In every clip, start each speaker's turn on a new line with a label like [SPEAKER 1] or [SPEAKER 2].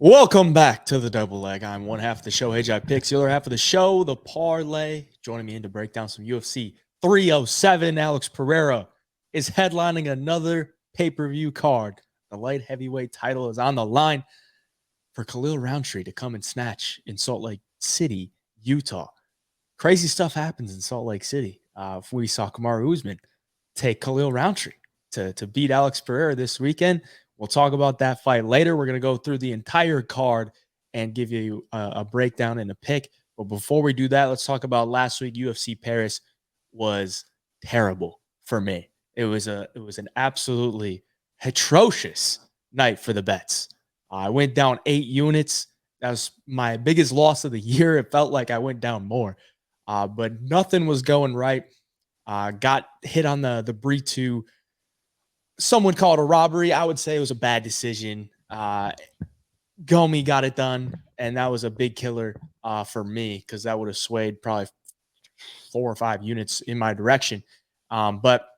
[SPEAKER 1] Welcome back to the double leg. I'm one half of the show, HI Picks. The other half of the show, the parlay. Joining me in to break down some UFC 307. Alex Pereira is headlining another pay-per-view card. The light heavyweight title is on the line for Khalil Rountree to come and snatch in Salt Lake City, Utah. Crazy stuff happens in Salt Lake City. We saw Kamaru Usman take Khalil Rountree to beat Alex Pereira this weekend. We'll talk about that fight later. We're going to go through the entire card and give you a breakdown and a pick. But before we do that, let's talk about last week. UFC Paris was terrible for me. It was an absolutely atrocious night for the bets. I went down 8 units. That was my biggest loss of the year. It felt like I went down more, but nothing was going right. Got hit on the Bree 2. Some would call it a robbery. I would say it was a bad decision. Gomi got it done, and that was a big killer for me because that would have swayed probably 4 or 5 units in my direction. But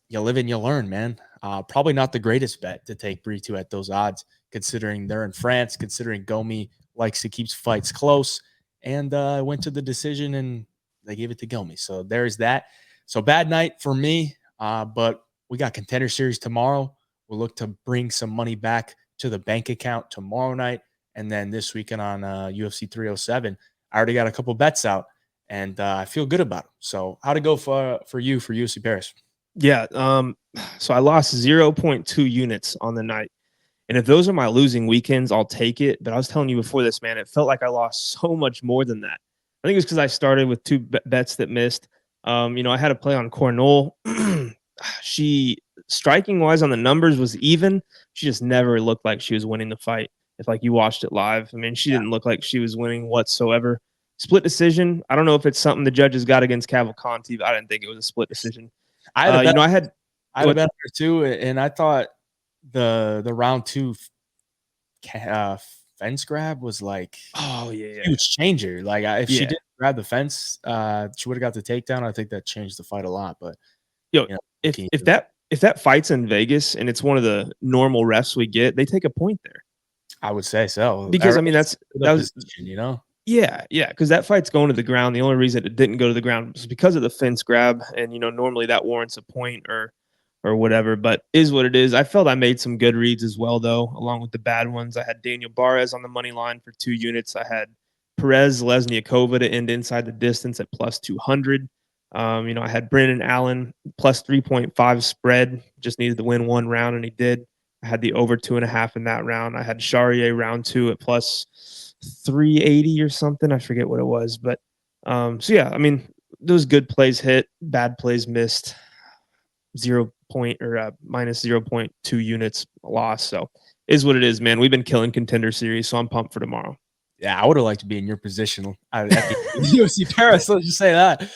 [SPEAKER 1] you live and you learn, man. Probably not the greatest bet to take Bree 2 at those odds, considering they're in France, considering Gomi likes to keep fights close, and I went to the decision, and they gave it to Gomi. So there's that. So bad night for me, but we got Contender Series tomorrow. We'll look to bring some money back to the bank account tomorrow night. And then this weekend on UFC 307, I already got a couple bets out, and I feel good about them. So how'd it go for you for UFC Paris?
[SPEAKER 2] Yeah, so I lost 0.2 units on the night. And if those are my losing weekends, I'll take it. But I was telling you before this, man, it felt like I lost so much more than that. I think it was because I started with 2 bets that missed. I had to play on Cornell. She, striking wise on the numbers, was even. She just never looked like she was winning the fight. If you watched it live, I mean, she didn't look like she was winning whatsoever. Split decision. I don't know if it's something the judges got against Cavalcanti, but I didn't think it was a split decision.
[SPEAKER 1] I had a bet.
[SPEAKER 2] I had
[SPEAKER 1] a bet there too, and I thought the round 2 fence grab was like huge changer. Like if she didn't grab the fence, she would have got the takedown. I think that changed the fight a lot. But
[SPEAKER 2] if that fight's in Vegas and it's one of the normal refs we get, they take a point there.
[SPEAKER 1] I would say so,
[SPEAKER 2] because I mean that was
[SPEAKER 1] position,
[SPEAKER 2] Yeah, because that fight's going to the ground. The only reason it didn't go to the ground was because of the fence grab, and normally that warrants a point or whatever, but is what it is. I felt I made some good reads as well, though, along with the bad ones. I had Daniel Barres on the money line for 2 units. I had Perez Lesniakova to end inside the distance at plus 200. I had Brendan Allen plus 3.5 spread. Just needed to win 1 round, and he did. I had the over 2.5 in that round. I had Charrier round 2 at plus 380 or something. I forget what it was, but I mean, those good plays hit, bad plays missed. Minus 0.2 units loss. So is what it is, man. We've been killing Contender Series, so I'm pumped for tomorrow.
[SPEAKER 1] Yeah, I would have liked to be in your position at the UFC Paris. Let's just say that.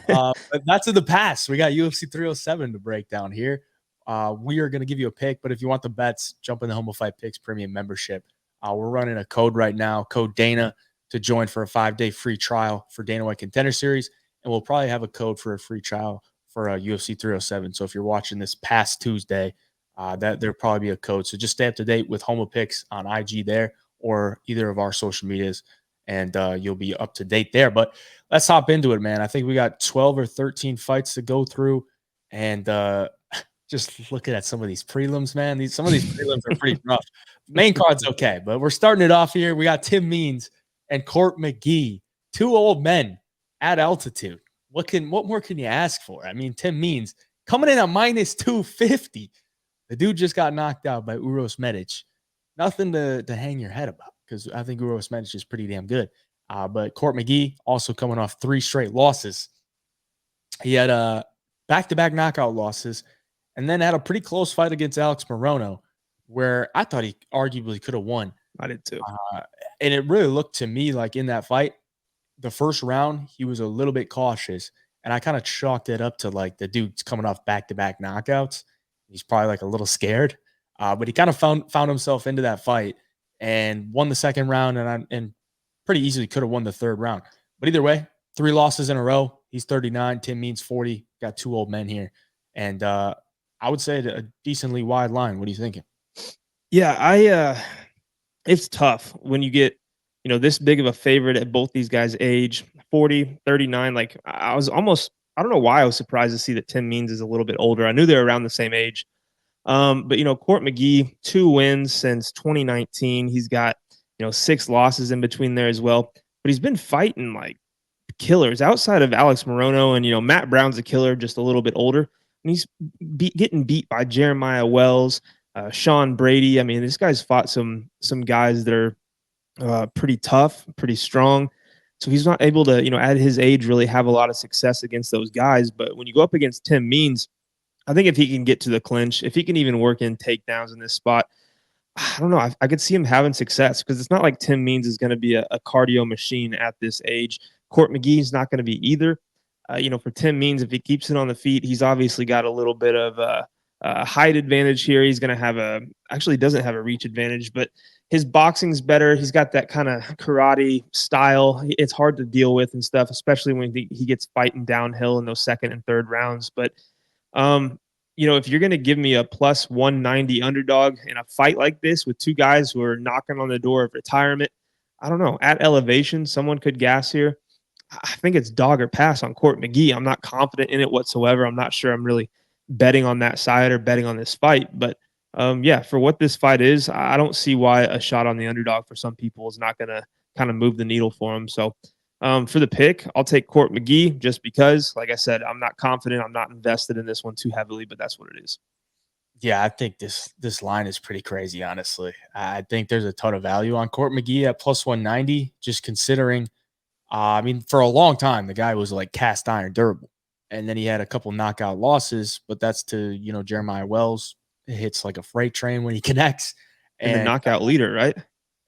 [SPEAKER 1] But that's in the past. We got UFC 307 to break down here. We are going to give you a pick, but if you want the bets, jump in the Humble Fight Picks Premium membership. We're running a code right now, code Dana, to join for a 5-day free trial for Dana White Contender Series, and we'll probably have a code for a free trial for UFC 307. So if you're watching this past Tuesday, that there'll probably be a code. So just stay up to date with Homo Picks on IG there or either of our social medias, and you'll be up to date there. But let's hop into it, man. I think we got 12 or 13 fights to go through, and just looking at some of these prelims, man. Some of these prelims are pretty rough. Main card's okay, but we're starting it off here. We got Tim Means and Court Mcgee, 2 old men at altitude. What more can you ask for? I mean, Tim Means coming in at minus 250. The dude just got knocked out by Uros Medic. Nothing to hang your head about because I think Uros Medic is pretty damn good. But Court Mcgee also coming off 3 straight losses. He had back-to-back knockout losses and then had a pretty close fight against Alex Morono where I thought he arguably could have won.
[SPEAKER 2] I did too.
[SPEAKER 1] And it really looked to me like in that fight, the first round, he was a little bit cautious, and I kind of chalked it up to like the dude's coming off back-to-back knockouts. He's probably like a little scared, but he kind of found himself into that fight and won the second round, and pretty easily could have won the third round. But either way, 3 losses in a row. He's 39. Tim Means 40. Got 2 old men here, and I would say a decently wide line. What are you thinking?
[SPEAKER 2] Yeah, it's tough when you get, this big of a favorite at both these guys' age, 40, 39. Like I was almost, I don't know why I was surprised to see that Tim Means is a little bit older. I knew they were around the same age. But Court McGee, 2 wins since 2019. He's got, 6 losses in between there as well. But he's been fighting like killers outside of Alex Morono, and Matt Brown's a killer, just a little bit older. And he's getting beat by Jeremiah Wells, Sean Brady. I mean, this guy's fought some guys that are pretty tough, pretty strong. So he's not able to, at his age, really have a lot of success against those guys. But when you go up against Tim Means, I think if he can get to the clinch, if he can even work in takedowns in this spot, I don't know. I could see him having success because it's not like Tim Means is going to be a cardio machine at this age. Court McGee's not going to be either. For Tim Means, if he keeps it on the feet, he's obviously got a little bit of a height advantage here. He's going to have actually doesn't have a reach advantage, but his boxing's better. He's got that kind of karate style. It's hard to deal with and stuff, especially when he gets fighting downhill in those second and third rounds. But if you're going to give me a plus 190 underdog in a fight like this with 2 guys who are knocking on the door of retirement, I don't know. At elevation, someone could gas here. I think it's dog or pass on Court McGee. I'm not confident in it whatsoever. I'm not sure I'm really betting on that side or betting on this fight. But for what this fight is, I don't see why a shot on the underdog for some people is not going to kind of move the needle for them. So for the pick, I'll take Court McGee just because, like I said, I'm not confident. I'm not invested in this one too heavily, but that's what it is.
[SPEAKER 1] Yeah, I think this line is pretty crazy, honestly. I think there's a ton of value on Court McGee at plus 190, just considering, I mean, for a long time, the guy was like cast iron durable. And then he had a couple knockout losses, but that's to, Jeremiah Wells. It hits like a freight train when he connects.
[SPEAKER 2] And the knockout leader, right?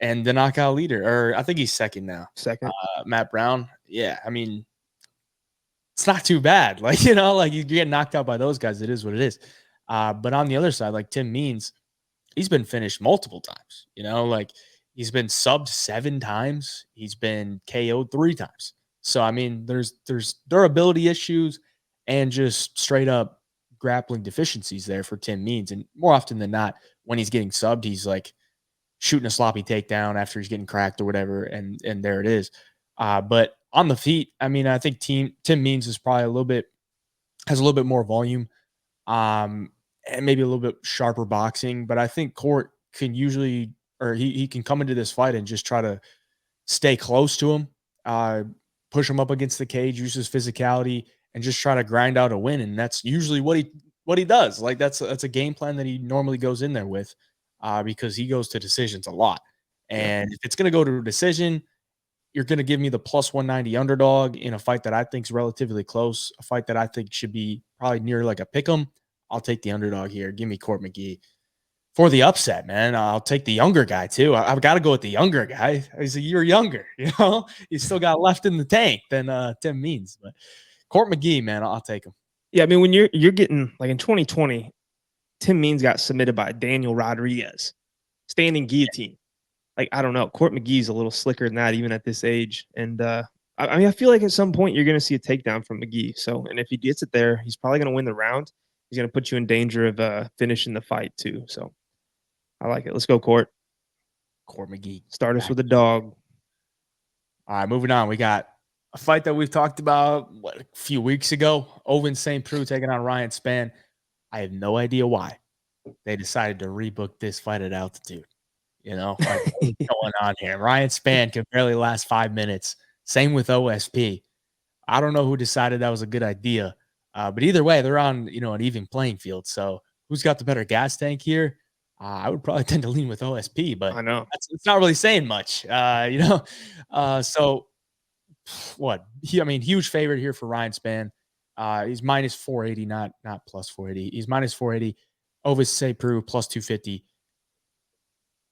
[SPEAKER 1] And the knockout leader, or I think he's second now.
[SPEAKER 2] Second.
[SPEAKER 1] Matt Brown. Yeah, I mean, it's not too bad. Like, like you get knocked out by those guys. It is what it is. But on the other side, like Tim Means, he's been finished multiple times. Like he's been subbed 7 times. He's been KO'd 3 times. So I mean, there's durability issues and just straight up grappling deficiencies there for Tim Means. And more often than not, when he's getting subbed, he's like shooting a sloppy takedown after he's getting cracked or whatever, and there it is. But on the feet, I mean, I think Tim Means is probably has a little bit more volume, and maybe a little bit sharper boxing. But I think Court can usually, or he can come into this fight and just try to stay close to him, push him up against the cage, use his physicality, and just try to grind out a win. And that's usually what he does. Like that's a game plan that he normally goes in there with. Because he goes to decisions a lot. And if it's going to go to a decision, you're going to give me the plus 190 underdog in a fight that I think is relatively close, a fight that I think should be probably near like a pick 'em. I'll take the underdog here. Give me Court McGee. For the upset, man, I'll take the younger guy too. I've got to go with the younger guy. He's a year younger, He's still got left in the tank than Tim Means. But Court McGee, man, I'll take him.
[SPEAKER 2] Yeah, I mean, when you're getting, like in 2020, Tim Means got submitted by Daniel Rodriguez, standing guillotine. Like, I don't know. Court McGee's a little slicker than that, even at this age. And I mean, I feel like at some point you're going to see a takedown from McGee. So, and if he gets it there, he's probably going to win the round. He's going to put you in danger of finishing the fight too. So, I like it. Let's go, Court.
[SPEAKER 1] Court McGee.
[SPEAKER 2] Start us with a dog.
[SPEAKER 1] All right, moving on. We got a fight that we've talked about a few weeks ago. Ovince St. Preux taking on Ryan Spann. I have no idea why they decided to rebook this fight at altitude. Like what's going on here? Ryan Spann can barely last 5 minutes. Same with OSP. I don't know who decided that was a good idea. But either way, they're on, an even playing field. So who's got the better gas tank here? I would probably tend to lean with OSP, but
[SPEAKER 2] I know
[SPEAKER 1] it's not really saying much, So what? Huge favorite here for Ryan Spann. He's minus 480, not plus 480. He's minus 480. Ovince St. Preux plus 250.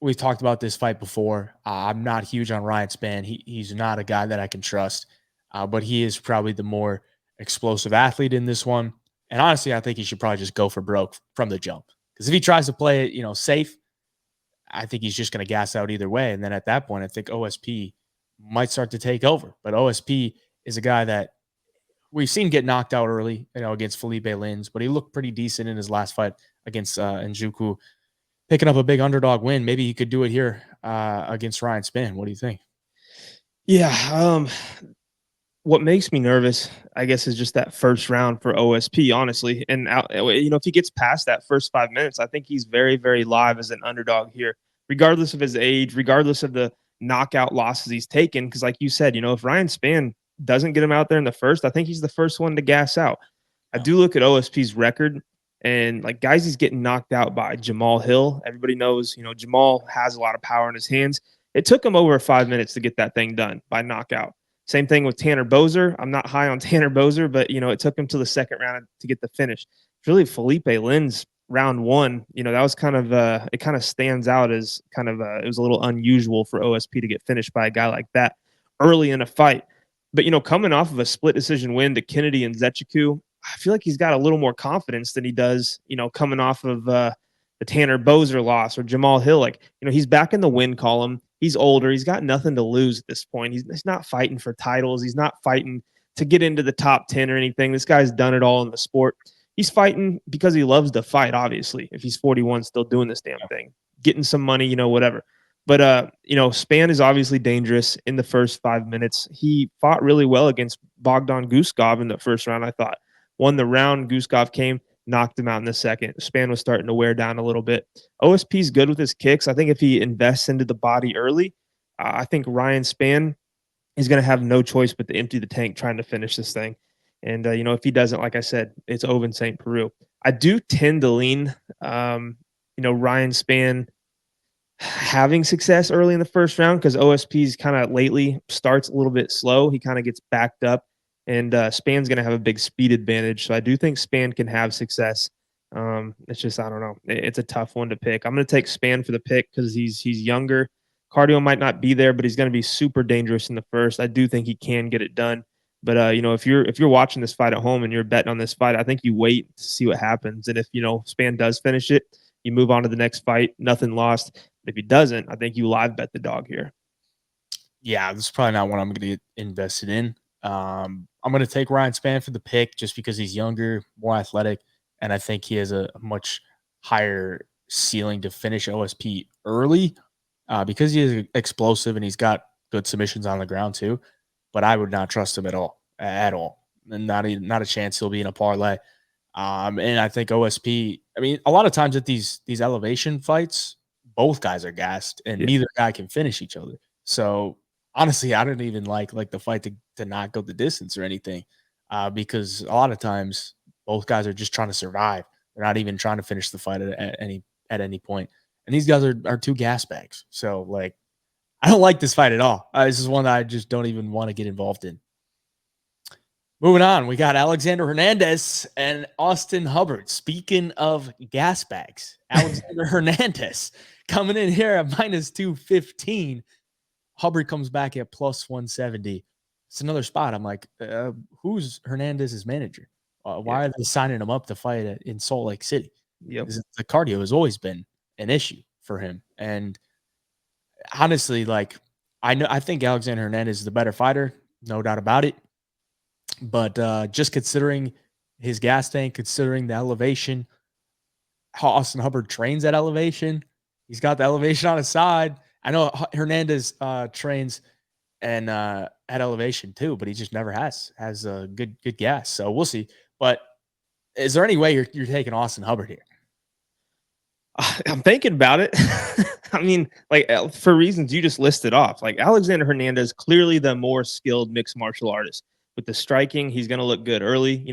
[SPEAKER 1] We've talked about this fight before. I'm not huge on Ryan Spann. He's not a guy that I can trust, but he is probably the more explosive athlete in this one. And honestly, I think he should probably just go for broke from the jump. Because if he tries to play it, safe, I think he's just going to gas out either way. And then at that point, I think OSP might start to take over. But OSP is a guy that we've seen get knocked out early, against Felipe Lins, but he looked pretty decent in his last fight against Njuku, picking up a big underdog win. Maybe he could do it here against Ryan Spann. What do you think?
[SPEAKER 2] Yeah. What makes me nervous, I guess, is just that first round for OSP, honestly. And if he gets past that first 5 minutes, I think he's very, very live as an underdog here, regardless of his age, regardless of the knockout losses he's taken. Because, like you said, if Ryan Spann doesn't get him out there in the first, I think he's the first one to gas out. I do look at OSP's record, and like guys he's getting knocked out by. Jamal Hill, everybody knows, Jamal has a lot of power in his hands. It took him over 5 minutes to get that thing done by knockout. Same thing with Tanner Boser. I'm not high on Tanner Boser, but it took him to the second round to get the finish. It's really Felipe Lin's round one. That was kind of it kind of stands out as kind of it was a little unusual for OSP to get finished by a guy like that early in a fight. But coming off of a split decision win to Kennedy and Zechiku, I feel like he's got a little more confidence than he does, coming off of the Tanner Boser loss or Jamal Hill. Like, he's back in the win column. He's older. He's got nothing to lose at this point. He's not fighting for titles. He's not fighting to get into the top 10 or anything. This guy's done it all in the sport. He's fighting because he loves to fight, obviously. If he's 41, still doing this damn thing, getting some money, whatever. But, Spann is obviously dangerous in the first 5 minutes. He fought really well against Bogdan Guskov in the first round, I thought. Won the round. Guskov came, knocked him out in the second. Spann was starting to wear down a little bit. OSP's good with his kicks. I think if he invests into the body early, I think Ryan Spann is going to have no choice but to empty the tank trying to finish this thing. And, if he doesn't, like I said, it's Oven St. Preux. I do tend to lean, Ryan Spann having success early in the first round because OSP's kind of lately starts a little bit slow. He kind of gets backed up. And Spann's going to have a big speed advantage. So I do think Spann can have success. It's just, I don't know. It's a tough one to pick. I'm going to take Spann for the pick because he's younger. Cardio might not be there, but he's going to be super dangerous in the first. I do think he can get it done. But, if you're watching this fight at home and you're betting on this fight, I think you wait to see what happens. And if, Spann does finish it, you move on to the next fight. Nothing lost. If he doesn't, I think you live bet the dog here.
[SPEAKER 1] Yeah, this is probably not one I'm going to get invested in. I'm going to take Ryan Spann for the pick just because he's younger, more athletic, and I think he has a much higher ceiling to finish OSP early because he is explosive and he's got good submissions on the ground too. But I would not trust him at all, and not a chance he'll be in a parlay. And I think OSP. I mean, a lot of times at these elevation fights, both guys are gassed and neither guy can finish each other. So honestly, I don't even like the fight to not go the distance or anything because a lot of times both guys are just trying to survive. They're not even trying to finish the fight at any point. And these guys are two gas bags. So, like, I don't like this fight at all. This is one that I just don't even want to get involved in. Moving on, we got Alexander Hernandez and Austin Hubbard. Speaking of gas bags, Alexander Hernandez coming in here at minus 215. Hubbard comes back at plus 170. It's another spot. I'm like, who's Hernandez's manager? Why are they signing him up to fight in Salt Lake City?
[SPEAKER 2] Yep.
[SPEAKER 1] The cardio has always been an issue for him. And honestly, like, I think Alexander Hernandez is the better fighter, no doubt about it. But just considering his gas tank, considering the elevation, how Austin Hubbard trains at elevation, he's got the elevation on his side. I know Hernandez trains and at elevation too, but he just never has a good gas. So we'll see. But is there any way you're taking Austin Hubbard here?
[SPEAKER 2] I'm thinking about it. I mean, like for reasons you just listed off, like Alexander Hernandez, clearly the more skilled mixed martial artist. With the striking, he's going to look good early.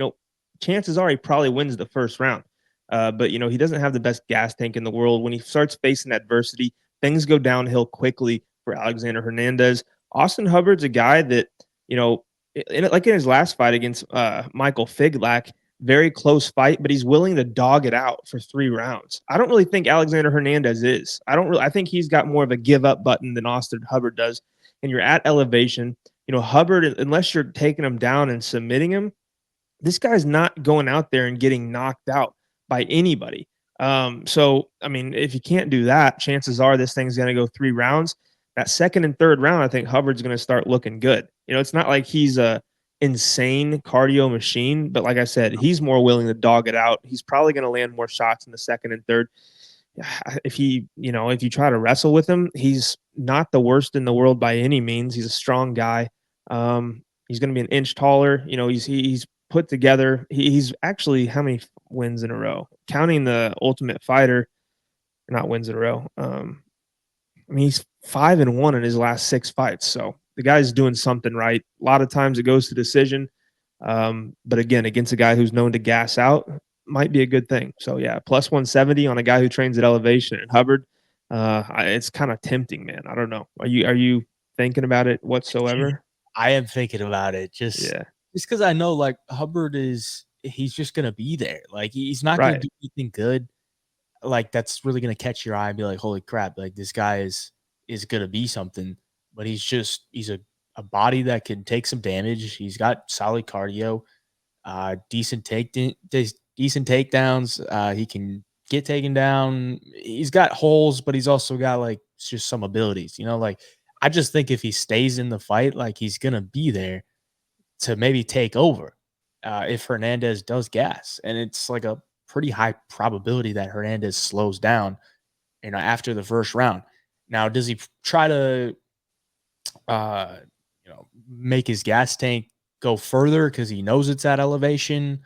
[SPEAKER 2] Chances are he probably wins the first round. But, he doesn't have the best gas tank in the world. When he starts facing adversity, things go downhill quickly for Alexander Hernandez. Austin Hubbard's a guy that, in his last fight against Michael Figlak, very close fight, but he's willing to dog it out for 3 rounds. I don't really think Alexander Hernandez is. I think he's got more of a give up button than Austin Hubbard does. And you're at elevation. Hubbard, unless you're taking him down and submitting him, this guy's not going out there and getting knocked out by anybody. So, I mean, if you can't do that, chances are this thing's going to go 3 rounds. That second and third round, I think Hubbard's going to start looking good. It's not like he's a insane cardio machine, but like I said, he's more willing to dog it out. He's probably going to land more shots in the second and third. If you try to wrestle with him, he's not the worst in the world by any means. He's a strong guy. He's going to be an inch taller. You know, he's put together. He's actually how many wins in a row? Counting the Ultimate Fighter, not wins in a row. I mean, he's 5-1 in his last 6 fights. So the guy's doing something right. A lot of times it goes to decision. But again, against a guy who's known to gas out might be a good thing. So yeah, plus 170 on a guy who trains at elevation at Hubbard. It's kind of tempting, man. I don't know. Are you thinking about it whatsoever?
[SPEAKER 1] I am thinking about it just because I know like Hubbard he's just gonna be there. Like he's not gonna do anything good. Like that's really gonna catch your eye and be like, holy crap, like this guy is gonna be something. But he's a body that can take some damage. He's got solid cardio, decent takedowns. He can get taken down. He's got holes, but he's also got like just some abilities. You know, like I just think if he stays in the fight, like he's gonna be there to maybe take over if Hernandez does gas, and it's like a pretty high probability that Hernandez slows down, you know, after the first round. Now, does he try to, you know, make his gas tank go further because he knows it's at elevation?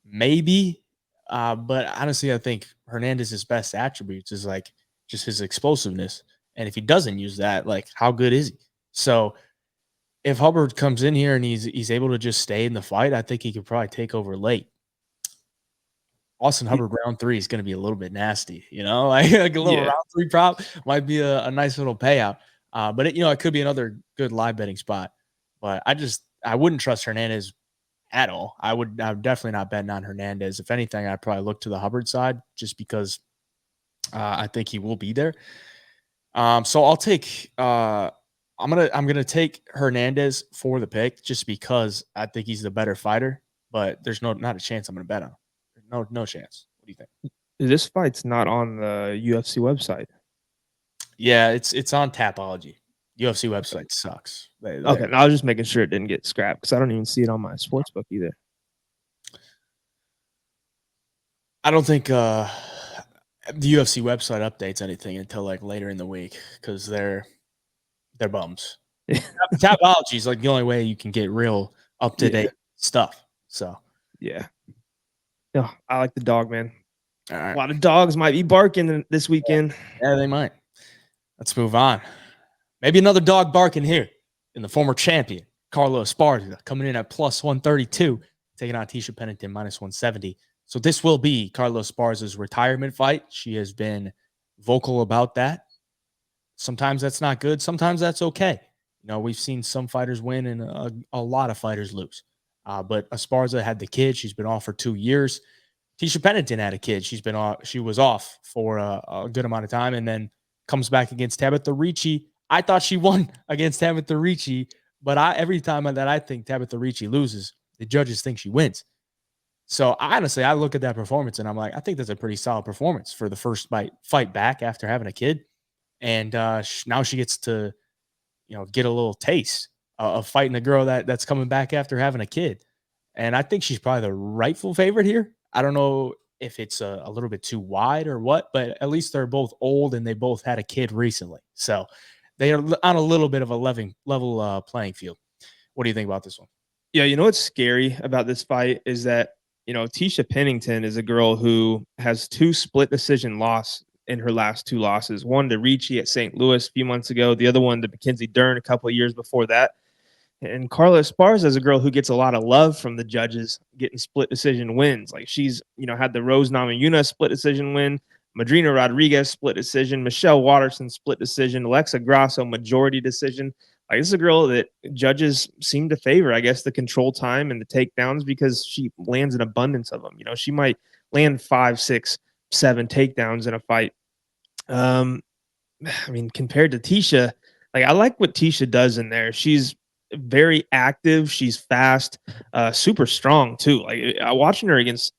[SPEAKER 1] Maybe, but honestly, I think Hernandez's best attributes is like just his explosiveness, and if he doesn't use that, like how good is he? So if Hubbard comes in here and he's able to just stay in the fight, I think he could probably take over late. Austin Hubbard round 3 is going to be a little bit nasty, you know, like a little round 3 prop might be a nice little payout. But it, you know, it could be another good live betting spot. But I wouldn't trust Hernandez at all. I'm definitely not betting on Hernandez. If anything, I'd probably look to the Hubbard side just because I think he will be there. So I'll take I'm gonna take Hernandez for the pick just because I think he's the better fighter. But there's not a chance I'm gonna bet on him. No chance. What do you think?
[SPEAKER 2] This fight's not on the UFC website.
[SPEAKER 1] Yeah, it's on Tapology. UFC website sucks.
[SPEAKER 2] Okay, no, I was just making sure it didn't get scrapped because I don't even see it on my sportsbook either.
[SPEAKER 1] I don't think the UFC website updates anything until like later in the week because they're bums. Tapology is like the only way you can get real up to date stuff. So
[SPEAKER 2] yeah. No, I like the dog, man.
[SPEAKER 1] All right.
[SPEAKER 2] A lot of dogs might be barking this weekend.
[SPEAKER 1] Yeah, they might. Let's move on. Maybe another dog barking here in the former champion, Carlos Esparza, coming in at plus 132, taking on Tisha Pennington minus 170. So this will be Carlos Esparza's retirement fight. She has been vocal about that. Sometimes that's not good. Sometimes that's okay. You know, we've seen some fighters win and a lot of fighters lose. But Esparza had the kid. She's been off for 2 years. Tisha Pennington had a kid. She was off for a good amount of time and then comes back against Tabitha Ricci. I thought she won against Tabitha Ricci, but every time that I think Tabitha Ricci loses, the judges think she wins. So honestly, I look at that performance and I'm like, I think that's a pretty solid performance for the first fight back after having a kid. And now she gets to, you know, get a little taste of fighting a girl that's coming back after having a kid. And I think she's probably the rightful favorite here. I don't know if it's a little bit too wide or what, but at least they're both old and they both had a kid recently. So they are on a little bit of a level playing field. What do you think about this one?
[SPEAKER 2] Yeah, you know what's scary about this fight is that, you know, Tisha Pennington is a girl who has 2 split decision losses in her last 2 losses. One to Ricci at St. Louis a few months ago. The other one to Mackenzie Dern a couple of years before that. And Carla Esparza is a girl who gets a lot of love from the judges, getting split decision wins. Like she's, you know, had the Rose Namajunas split decision win, Madrina Rodriguez split decision, Michelle Watterson split decision, Alexa Grasso majority decision. Like this is a girl that judges seem to favor, I guess, the control time and the takedowns because she lands an abundance of them. You know, she might land 5, 6, 7 takedowns in a fight. I mean, compared to Tisha, like I like what Tisha does in there. She's very active. She's fast, super strong too. Like watching her against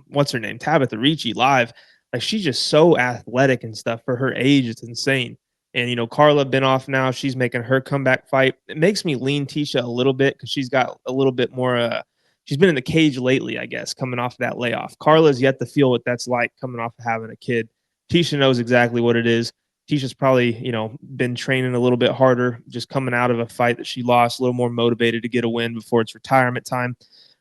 [SPEAKER 2] what's her name, Tabitha Ricci live. Like she's just so athletic and stuff for her age. It's insane. And you know, Carla been off now. She's making her comeback fight. It makes me lean Tisha a little bit because she's got a little bit more. She's been in the cage lately, I guess, coming off of that layoff. Carla's yet to feel what that's like coming off of having a kid. Tisha knows exactly what it is. Tisha's probably, been training a little bit harder, just coming out of a fight that she lost, a little more motivated to get a win before it's retirement time.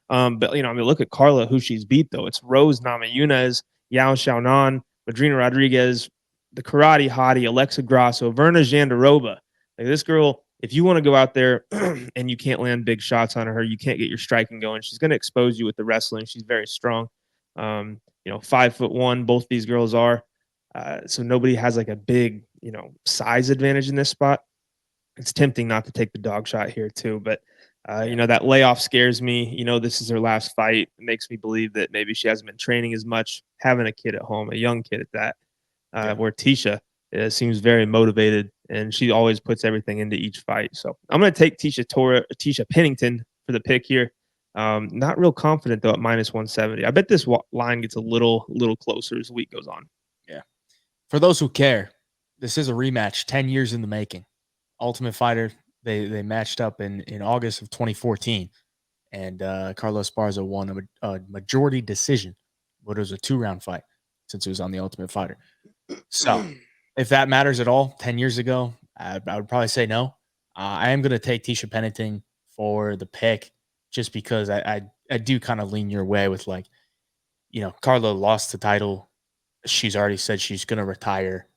[SPEAKER 2] But look at Carla, who she's beat though. It's Rose Namajunas, Yao Xiaonan, Madrina Rodriguez, the karate hottie, Alexa Grasso, Verna Jandaroba. Like this girl, if you want to go out there and you can't land big shots on her, you can't get your striking going, she's going to expose you with the wrestling. She's very strong. 5'1", both these girls are. So nobody has like a big, size advantage in this spot. It's tempting not to take the dog shot here too, but that layoff scares me. This is her last fight. It makes me believe that maybe she hasn't been training as much, having a kid at home, a young kid at that, where Tisha seems very motivated and she always puts everything into each fight. So I'm going to take Tisha Pennington for the pick here. Not real confident though at -170. I bet this line gets a little closer as the week goes on.
[SPEAKER 1] Yeah. For those who care, this is a rematch 10 years in the making. Ultimate Fighter, they matched up in August of 2014, and Carlos Esparza won a majority decision, but it was a 2-round fight since it was on the Ultimate Fighter. So if that matters at all, 10 years ago, I would probably say no. I am going to take Tisha Pennington for the pick just because I do kind of lean your way with Carla lost the title. She's already said she's going to retire.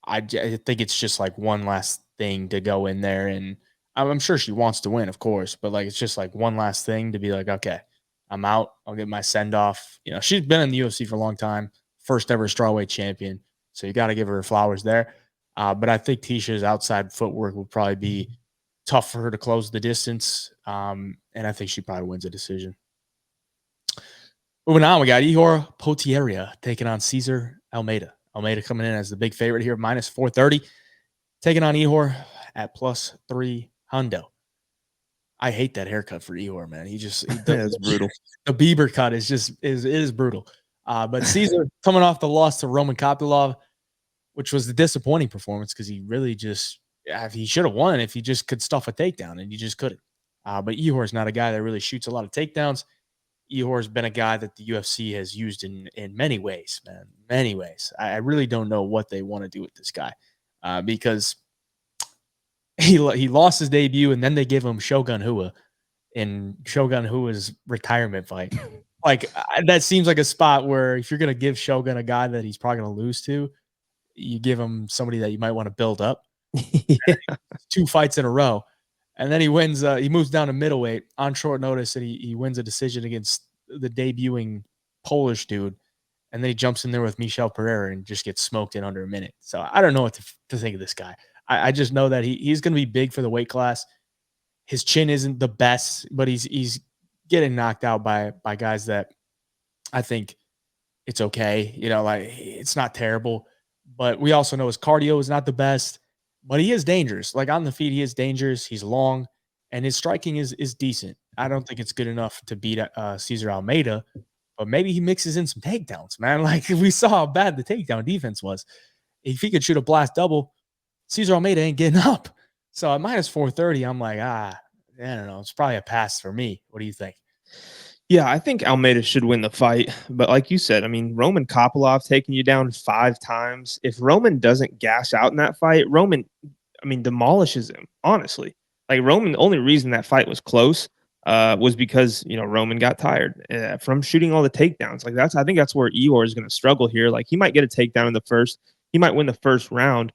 [SPEAKER 1] I think it's just like one last thing to go in there, and I'm sure she wants to win, of course, but it's just like one last thing to be like, okay, I'm out. I'll get my send off. She's been in the UFC for a long time, first ever strawweight champion, so you got to give her flowers there. But I think Tisha's outside footwork will probably be tough for her to close the distance, and I think she probably wins a decision. Moving on, we got Ihor Potieria taking on Cesar Almeida. Almeida coming in as the big favorite here, -430. Taking on Ihor at +300. I hate that haircut for Ihor, man.
[SPEAKER 2] It's brutal.
[SPEAKER 1] The Bieber cut is brutal. But Cesar coming off the loss to Roman Kopylov, which was the disappointing performance because he really he should have won if he just could stuff a takedown, and he just couldn't. But Ihor's not a guy that really shoots a lot of takedowns. Ihor's been a guy that the UFC has used in many ways, man. Many ways. I really don't know what they want to do with this guy because he lost his debut, and then they gave him Shogun Rua in Shogun Rua's retirement fight. That seems like a spot where if you're going to give Shogun a guy that he's probably going to lose to, you give him somebody that you might want to build up. Yeah. 2 fights in a row. And then he wins. He moves down to middleweight on short notice, and he wins a decision against the debuting Polish dude. And then he jumps in there with Michel Pereira and just gets smoked in under a minute. So I don't know what to think of this guy. I just know that he's going to be big for the weight class. His chin isn't the best, but he's getting knocked out by guys that I think it's okay. It's not terrible. But we also know his cardio is not the best. But he is dangerous. On the feet, he is dangerous. He's long, and his striking is decent. I don't think it's good enough to beat Cesar Almeida, but maybe he mixes in some takedowns, man. We saw how bad the takedown defense was. If he could shoot a blast double, Cesar Almeida ain't getting up. So at -430, I'm like, I don't know. It's probably a pass for me. What do you think?
[SPEAKER 2] Yeah, I think Almeida should win the fight. But like you said, Roman Kopylov taking you down 5 times. If Roman doesn't gas out in that fight, Roman, demolishes him, honestly. Roman, the only reason that fight was close was because, Roman got tired from shooting all the takedowns. I think that's where Ihor is going to struggle here. He might get a takedown in the first. He might win the first round.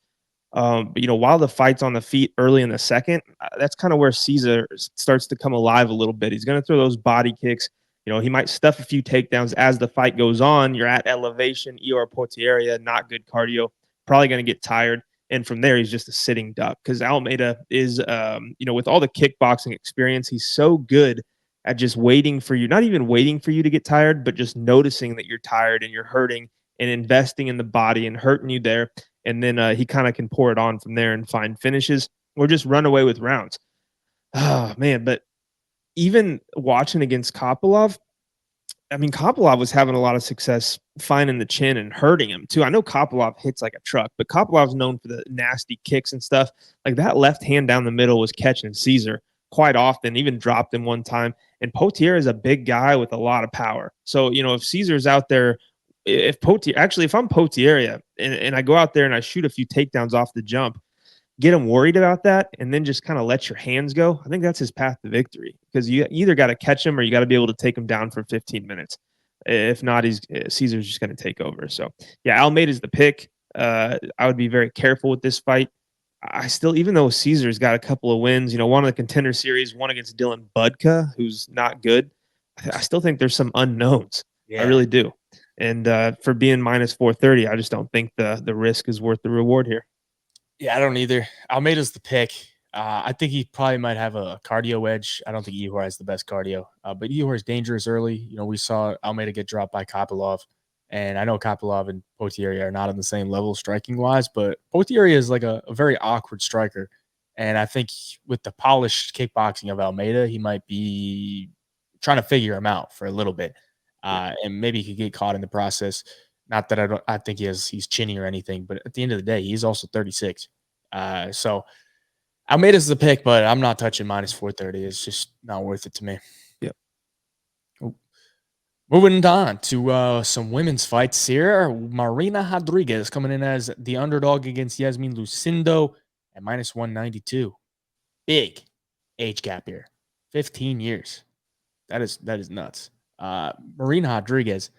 [SPEAKER 2] But, while the fight's on the feet early in the second, that's kind of where Cesar starts to come alive a little bit. He's going to throw those body kicks. He might stuff a few takedowns as the fight goes on. You're at elevation, Ihor Potieria, not good cardio, probably going to get tired. And from there, he's just a sitting duck because Almeida is, with all the kickboxing experience, he's so good at just waiting for you, not even waiting for you to get tired, but just noticing that you're tired and you're hurting and investing in the body and hurting you there. And then he kind of can pour it on from there and find finishes or just run away with rounds. Oh, man. But even watching against Kopylov, Kopylov was having a lot of success finding the chin and hurting him too. I know Kopylov hits like a truck, but Kopylov's known for the nasty kicks and stuff. That left hand down the middle was catching Cesar quite often, even dropped him one time. And Potieria is a big guy with a lot of power. So, if Cesar's out there if I'm Potieria and I go out there and I shoot a few takedowns off the jump, get him worried about that, and then just kind of let your hands go, I think that's his path to victory, because you either got to catch him or you got to be able to take him down for 15 minutes. If not, Caesar's just going to take over. So yeah, Almeida's the pick. I would be very careful with this fight. I still, even though Caesar's got a couple of wins, one in the Contender Series, one against Dylan Budka, who's not good. I still think there's some unknowns. I
[SPEAKER 1] Yeah.
[SPEAKER 2] really do. And for being minus 430, I just don't think the risk is worth the reward here.
[SPEAKER 1] Yeah, I don't either. Almeida's the pick. I think he probably might have a cardio edge. I don't think Ihor has the best cardio, but Ihor is dangerous early. We saw Almeida get dropped by Kopylov, and I know Kopylov and Potieria are not on the same level striking wise, but Potieria is like a very awkward striker. And I think with the polished kickboxing of Almeida, he might be trying to figure him out for a little bit. And maybe he could get caught in the process. Not that I think he's chinny or anything, but at the end of the day, he's also 36. So Almeida's the pick, but I'm not touching minus 430. It's just not worth it to me.
[SPEAKER 2] Yep.
[SPEAKER 1] Oh. Moving on to some women's fights here. Marina Rodriguez coming in as the underdog against Yasmin Lucindo at minus 192. Big age gap here. 15 years. That is nuts. Marina Rodriguez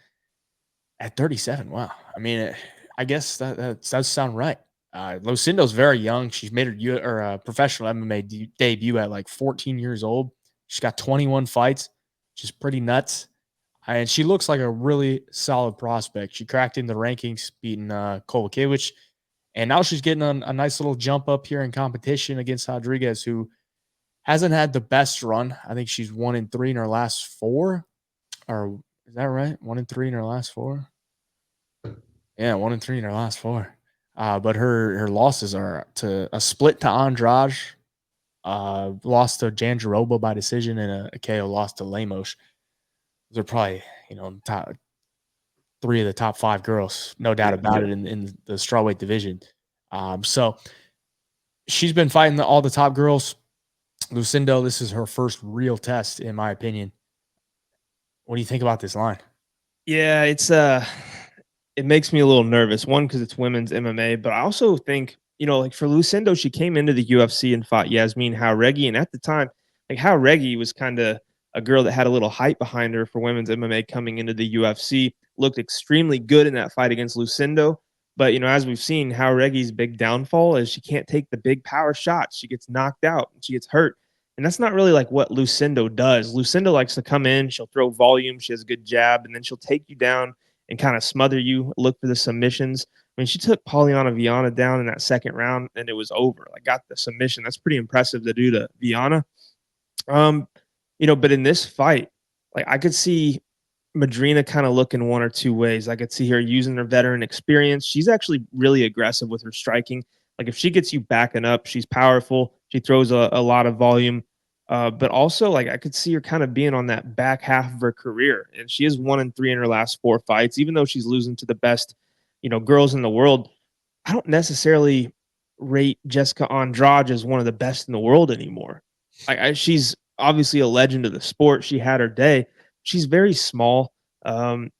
[SPEAKER 1] at 37. Wow. I mean, I guess that does sound right. Lucindo's very young. She's made her professional MMA debut at like 14 years old. She's got 21 fights, which is pretty nuts. And she looks like a really solid prospect. She cracked in the rankings, beating Kolokiewicz. And now she's getting a nice little jump up here in competition against Rodriguez, who hasn't had the best run. I think she's 1-3 in her last 4. Or is that right? 1-3 in her last 4? Yeah, 1-3 in her last 4. But her losses are to a split to Andrade, lost to Jandiroba by decision, and a KO loss to Lemos. Those are probably, top 3 of the top 5 girls, no doubt about it, in the strawweight division. So she's been fighting all the top girls. Lucindo, this is her first real test, in my opinion. What do you think about this line?
[SPEAKER 2] Yeah, it makes me a little nervous. One, because it's women's MMA, but I also think, like for Lucindo, she came into the UFC and fought Yasmin Jauregui, and at the time, like Jauregui was kind of a girl that had a little hype behind her for women's MMA coming into the UFC. Looked extremely good in that fight against Lucindo, but as we've seen, Jauregui's big downfall is she can't take the big power shots. She gets knocked out and she gets hurt. And that's not really like what Lucindo does. Lucindo likes to come in, she'll throw volume, she has a good jab, and then she'll take you down and kind of smother you, look for the submissions. I mean, she took Polyana Viana down in that second round and it was over. Like, got the submission. That's pretty impressive to do to Viana. But in this fight, like I could see Madrina kind of looking one or two ways. I could see her using her veteran experience. She's actually really aggressive with her striking. Like if she gets you backing up, she's powerful. She throws a lot of volume. But also, like I could see her kind of being on that back half of her career, and she is 1-3 in her last 4 fights. Even though she's losing to the best, girls in the world, I don't necessarily rate Jessica Andrade as one of the best in the world anymore. She's obviously a legend of the sport. She had her day. She's very small.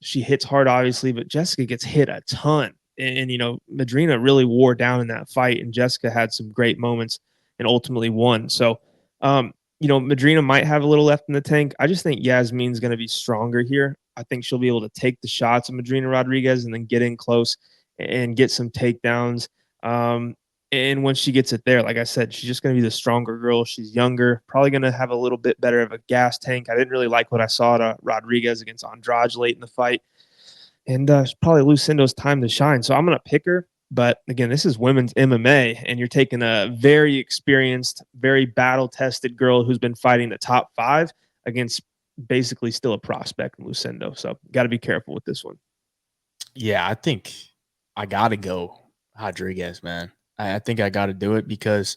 [SPEAKER 2] She hits hard, obviously, but Jessica gets hit a ton. And Madrina really wore down in that fight, and Jessica had some great moments and ultimately won. So, Madrina might have a little left in the tank. I just think Yasmin's going to be stronger here. I think she'll be able to take the shots of Madrina Rodriguez and then get in close and get some takedowns. And when she gets it there, like I said, she's just going to be the stronger girl. She's younger, probably going to have a little bit better of a gas tank. I didn't really like what I saw to Rodriguez against Andrade late in the fight. And it's probably Lucindo's time to shine. So I'm going to pick her. But again, this is women's MMA, and you're taking a very experienced, very battle-tested girl who's been fighting the top 5 against basically still a prospect in Lucindo. So got to be careful with this one.
[SPEAKER 1] Yeah, I think I got to go Rodriguez, man. I think I got to do it because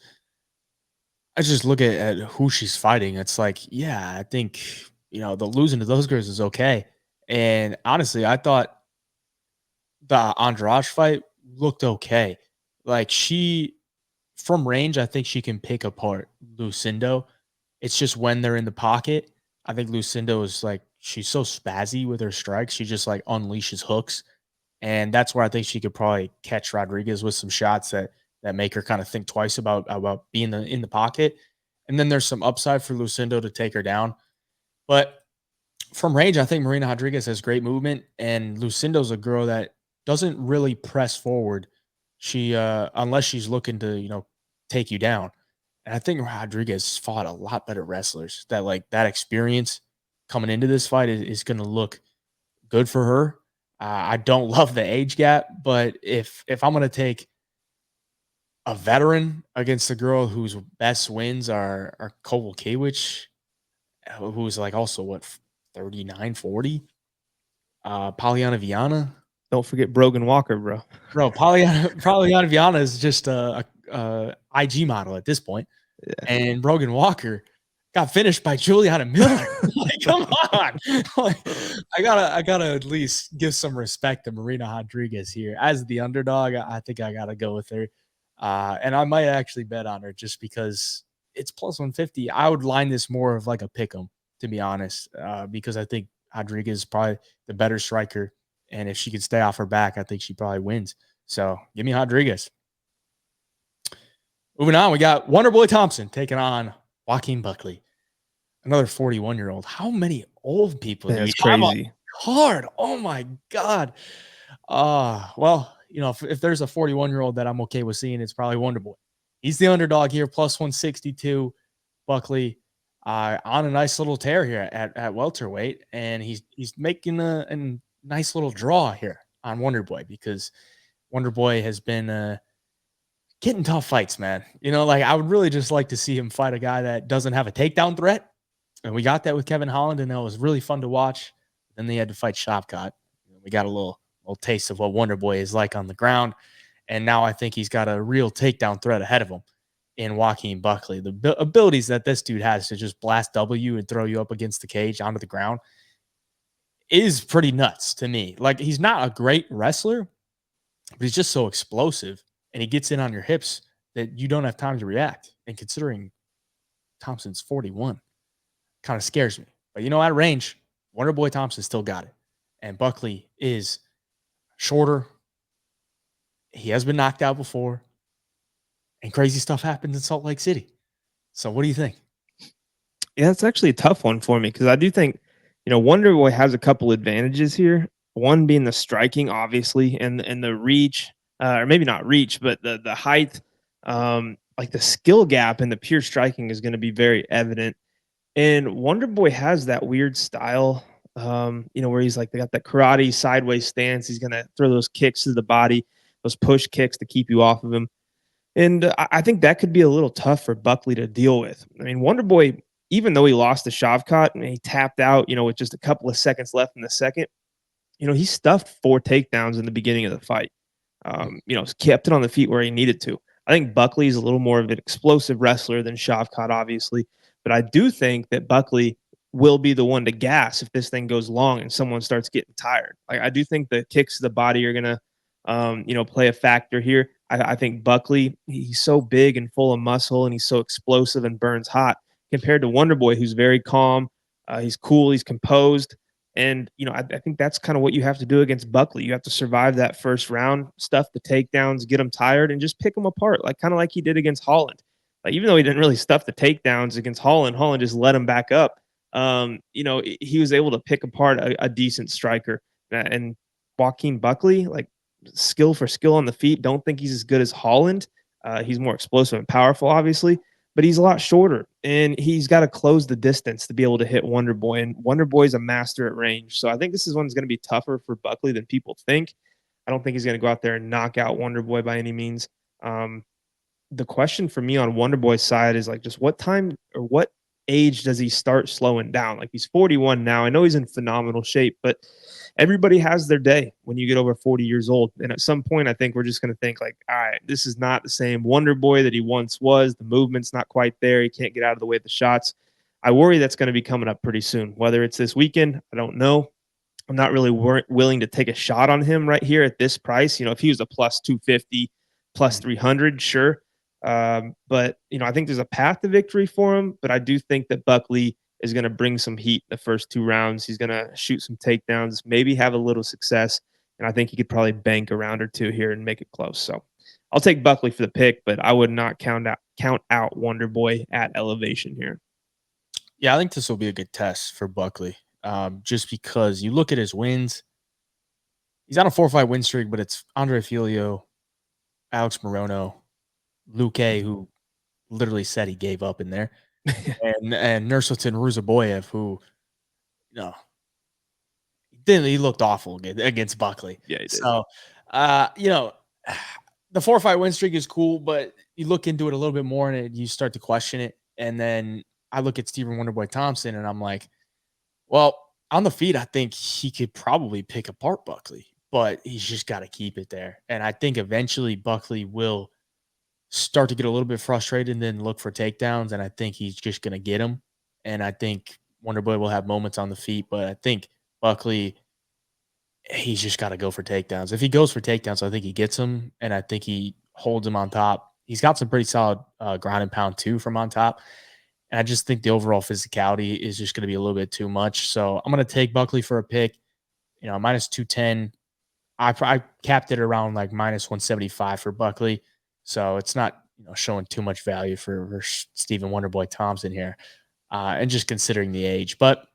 [SPEAKER 1] I just look at who she's fighting. It's like, yeah, I think, the losing to those girls is okay. And honestly, I thought the Andrade fight looked okay. Like from range, I think she can pick apart Lucindo. It's just when they're in the pocket, I think Lucindo is like, she's so spazzy with her strikes. She just like unleashes hooks And that's where I think she could probably catch Rodriguez with some shots that make her kind of think twice about being in the pocket. And then there's some upside for Lucindo to take her down. But from range, I think Marina Rodriguez has great movement, and Lucindo's a girl that doesn't really press forward. She unless she's looking to, take you down. And I think Rodriguez fought a lot better wrestlers. That experience coming into this fight is going to look good for her. I don't love the age gap, but if I'm going to take a veteran against a girl whose best wins are Kowalkiewicz, who's like also what 39, 40. Polyana Viana.
[SPEAKER 2] Don't forget Brogan Walker, bro.
[SPEAKER 1] Bro, Polyana Viana is just a IG model at this point.
[SPEAKER 2] Yeah.
[SPEAKER 1] And Brogan Walker got finished by Juliana Miller. Like, come on. Like, I gotta at least give some respect to Marina Rodriguez here. As the underdog, I think I gotta go with her. And I might actually bet on her just because it's plus 150. I would line this more of like a pick 'em, to be honest, because I think Rodriguez is probably the better striker. And if she could stay off her back, I think she probably wins. So give me Rodriguez. Moving on, we got Wonderboy Thompson taking on Joaquin Buckley, another 41-year-old. How many old people do
[SPEAKER 2] That's
[SPEAKER 1] we have on
[SPEAKER 2] crazy.
[SPEAKER 1] card? Oh my God. Well, if there's a 41-year-old that I'm okay with seeing, it's probably Wonderboy. He's the underdog here, plus 162. Buckley on a nice little tear here at welterweight, and he's making a nice little draw here on Wonderboy because Wonderboy has been getting tough fights, man. I would really just like to see him fight a guy that doesn't have a takedown threat. And we got that with Kevin Holland, and that was really fun to watch. Then they had to fight Shopcott. We got a little taste of what Wonderboy is like on the ground. And now I think he's got a real takedown threat ahead of him in Joaquin Buckley. The abilities that this dude has to just blast W and throw you up against the cage onto the ground is pretty nuts to me. Like, he's not a great wrestler, but he's just so explosive, and he gets in on your hips that you don't have time to react. And considering Thompson's 41, kind of scares me. But at range, Wonderboy Thompson still got it. And Buckley is shorter. He has been knocked out before. And crazy stuff happens in Salt Lake City. So what do you think?
[SPEAKER 2] Yeah, it's actually a tough one for me because I do think, Wonderboy has a couple advantages here. One being the striking, obviously, and the reach, or maybe not reach, but the height, like the skill gap and the pure striking is going to be very evident. And Wonderboy has that weird style, where he's like, they got that karate sideways stance. He's going to throw those kicks to the body, those push kicks to keep you off of him. And I think that could be a little tough for Buckley to deal with. I mean, Wonderboy, even though he lost to Shavkat and he tapped out, with just a couple of seconds left in the second, he stuffed 4 takedowns in the beginning of the fight. Kept it on the feet where he needed to. I think Buckley is a little more of an explosive wrestler than Shavkat, obviously. But I do think that Buckley will be the one to gas if this thing goes long and someone starts getting tired. Like, I do think the kicks to the body are going to, play a factor here. I think Buckley, he's so big and full of muscle, and he's so explosive and burns hot compared to Wonderboy, who's very calm. He's cool. He's composed. And, I think that's kind of what you have to do against Buckley. You have to survive that first round, stuff the takedowns, get them tired, and just pick them apart, kind of like he did against Holland. Even though he didn't really stuff the takedowns against Holland just let him back up. He was able to pick apart a decent striker. And Joaquin Buckley, skill for skill on the feet, don't think he's as good as Holland. He's more explosive and powerful, obviously, but he's a lot shorter, and he's got to close the distance to be able to hit Wonderboy. And Wonderboy's a master at range. So I think this is one's going to be tougher for Buckley than people think. I don't think he's going to go out there and knock out Wonderboy by any means. The question for me on Wonderboy's side is just what time or what age does he start slowing down? He's 41 now. I know he's in phenomenal shape, but everybody has their day when you get over 40 years old. And at some point, I think we're just going to think all right, this is not the same Wonderboy that he once was. The movement's not quite there. He can't get out of the way of the shots. I worry that's going to be coming up pretty soon. Whether it's this weekend, I don't know. I'm not really willing to take a shot on him right here at this price. If he was a plus 250, plus 300, sure. But I think there's a path to victory for him, but I do think that Buckley is going to bring some heat the first 2 rounds. He's going to shoot some takedowns, maybe have a little success, and I think he could probably bank a round or two here and make it close. So I'll take Buckley for the pick, but I would not count out Wonder Boy at elevation here.
[SPEAKER 1] Yeah, I think this will be a good test for Buckley. Just because you look at his wins, he's on a 4-fight win streak, but it's Andre Filio, Alex Morono, Luque, who literally said he gave up in there, and Nursultan Ruzaboyev, who, you know, he looked awful against Buckley.
[SPEAKER 2] Yeah, he did.
[SPEAKER 1] So, you know, the 4-fight win streak is cool, but you look into it a little bit more and you start to question it. And then I look at Stephen Wonderboy Thompson and I'm like, well, on the feet, I think he could probably pick apart Buckley, but he's just got to keep it there. And I think eventually Buckley will start to get a little bit frustrated and then look for takedowns. And I think he's just going to get them. And I think Wonderboy will have moments on the feet, but I think Buckley, he's just got to go for takedowns. If he goes for takedowns, I think he gets them, and I think he holds him on top. He's got some pretty solid ground and pound too from on top. And I just think the overall physicality is just going to be a little bit too much. So I'm going to take Buckley for a pick, minus 210. I capped it around like minus 175 for Buckley. So it's not, showing too much value for Stephen Wonderboy Thompson here. And just considering the age. But,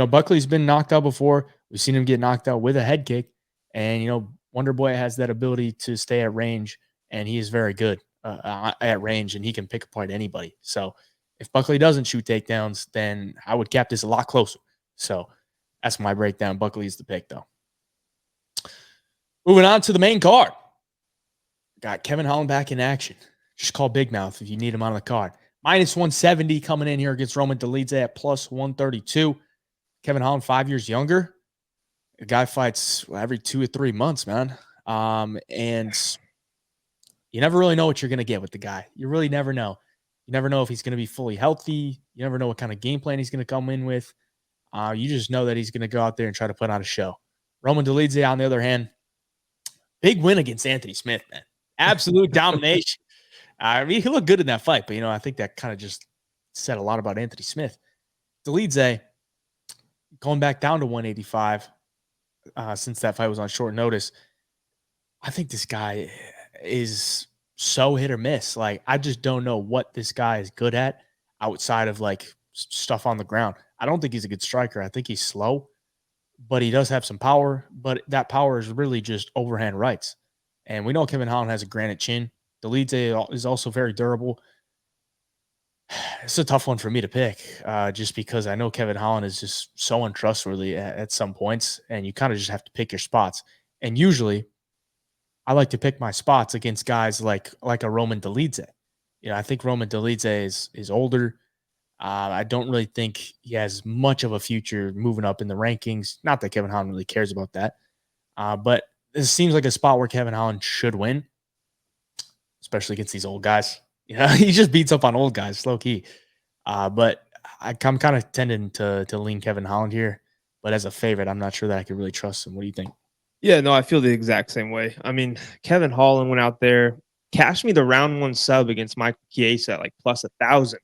[SPEAKER 1] Buckley's been knocked out before. We've seen him get knocked out with a head kick. And, Wonderboy has that ability to stay at range, and he is very good at range, and he can pick apart anybody. So if Buckley doesn't shoot takedowns, then I would cap this a lot closer. So that's my breakdown. Buckley is the pick, though. Moving on to the main card. Got Kevin Holland back in action. Just call Big Mouth if you need him on the card. Minus 170 coming in here against Roman Dolidze at plus 132. Kevin Holland, 5 years younger. The guy fights every 2 or 3 months, man. And you never really know what you're going to get with the guy. You really never know. You never know if he's going to be fully healthy. You never know what kind of game plan he's going to come in with. You just know that he's going to go out there and try to put on a show. Roman Dolidze, on the other hand, big win against Anthony Smith, man. Absolute domination. He looked good in that fight, but, I think that kind of just said a lot about Anthony Smith. Dolidze, going back down to 185 since that fight was on short notice. I think this guy is so hit or miss. Like, I just don't know what this guy is good at outside of, like, stuff on the ground. I don't think he's a good striker. I think he's slow, but he does have some power. But that power is really just overhand rights. And we know Kevin Holland has a granite chin. Dolidze is also very durable. It's a tough one for me to pick just because I know Kevin Holland is just so untrustworthy at some points, and you kind of just have to pick your spots. And usually I like to pick my spots against guys like a Roman Dolidze. I think Roman Dolidze is older. I don't really think he has much of a future moving up in the rankings. Not that Kevin Holland really cares about that. But this seems like a spot where Kevin Holland should win, especially against these old guys. He just beats up on old guys, low key. But I'm kind of tending to lean Kevin Holland here. But as a favorite, I'm not sure that I could really trust him. What do you think?
[SPEAKER 2] Yeah, no, I feel the exact same way. I mean, Kevin Holland went out there, cashed me the round 1 sub against Michael Chiesa at like plus 1,000.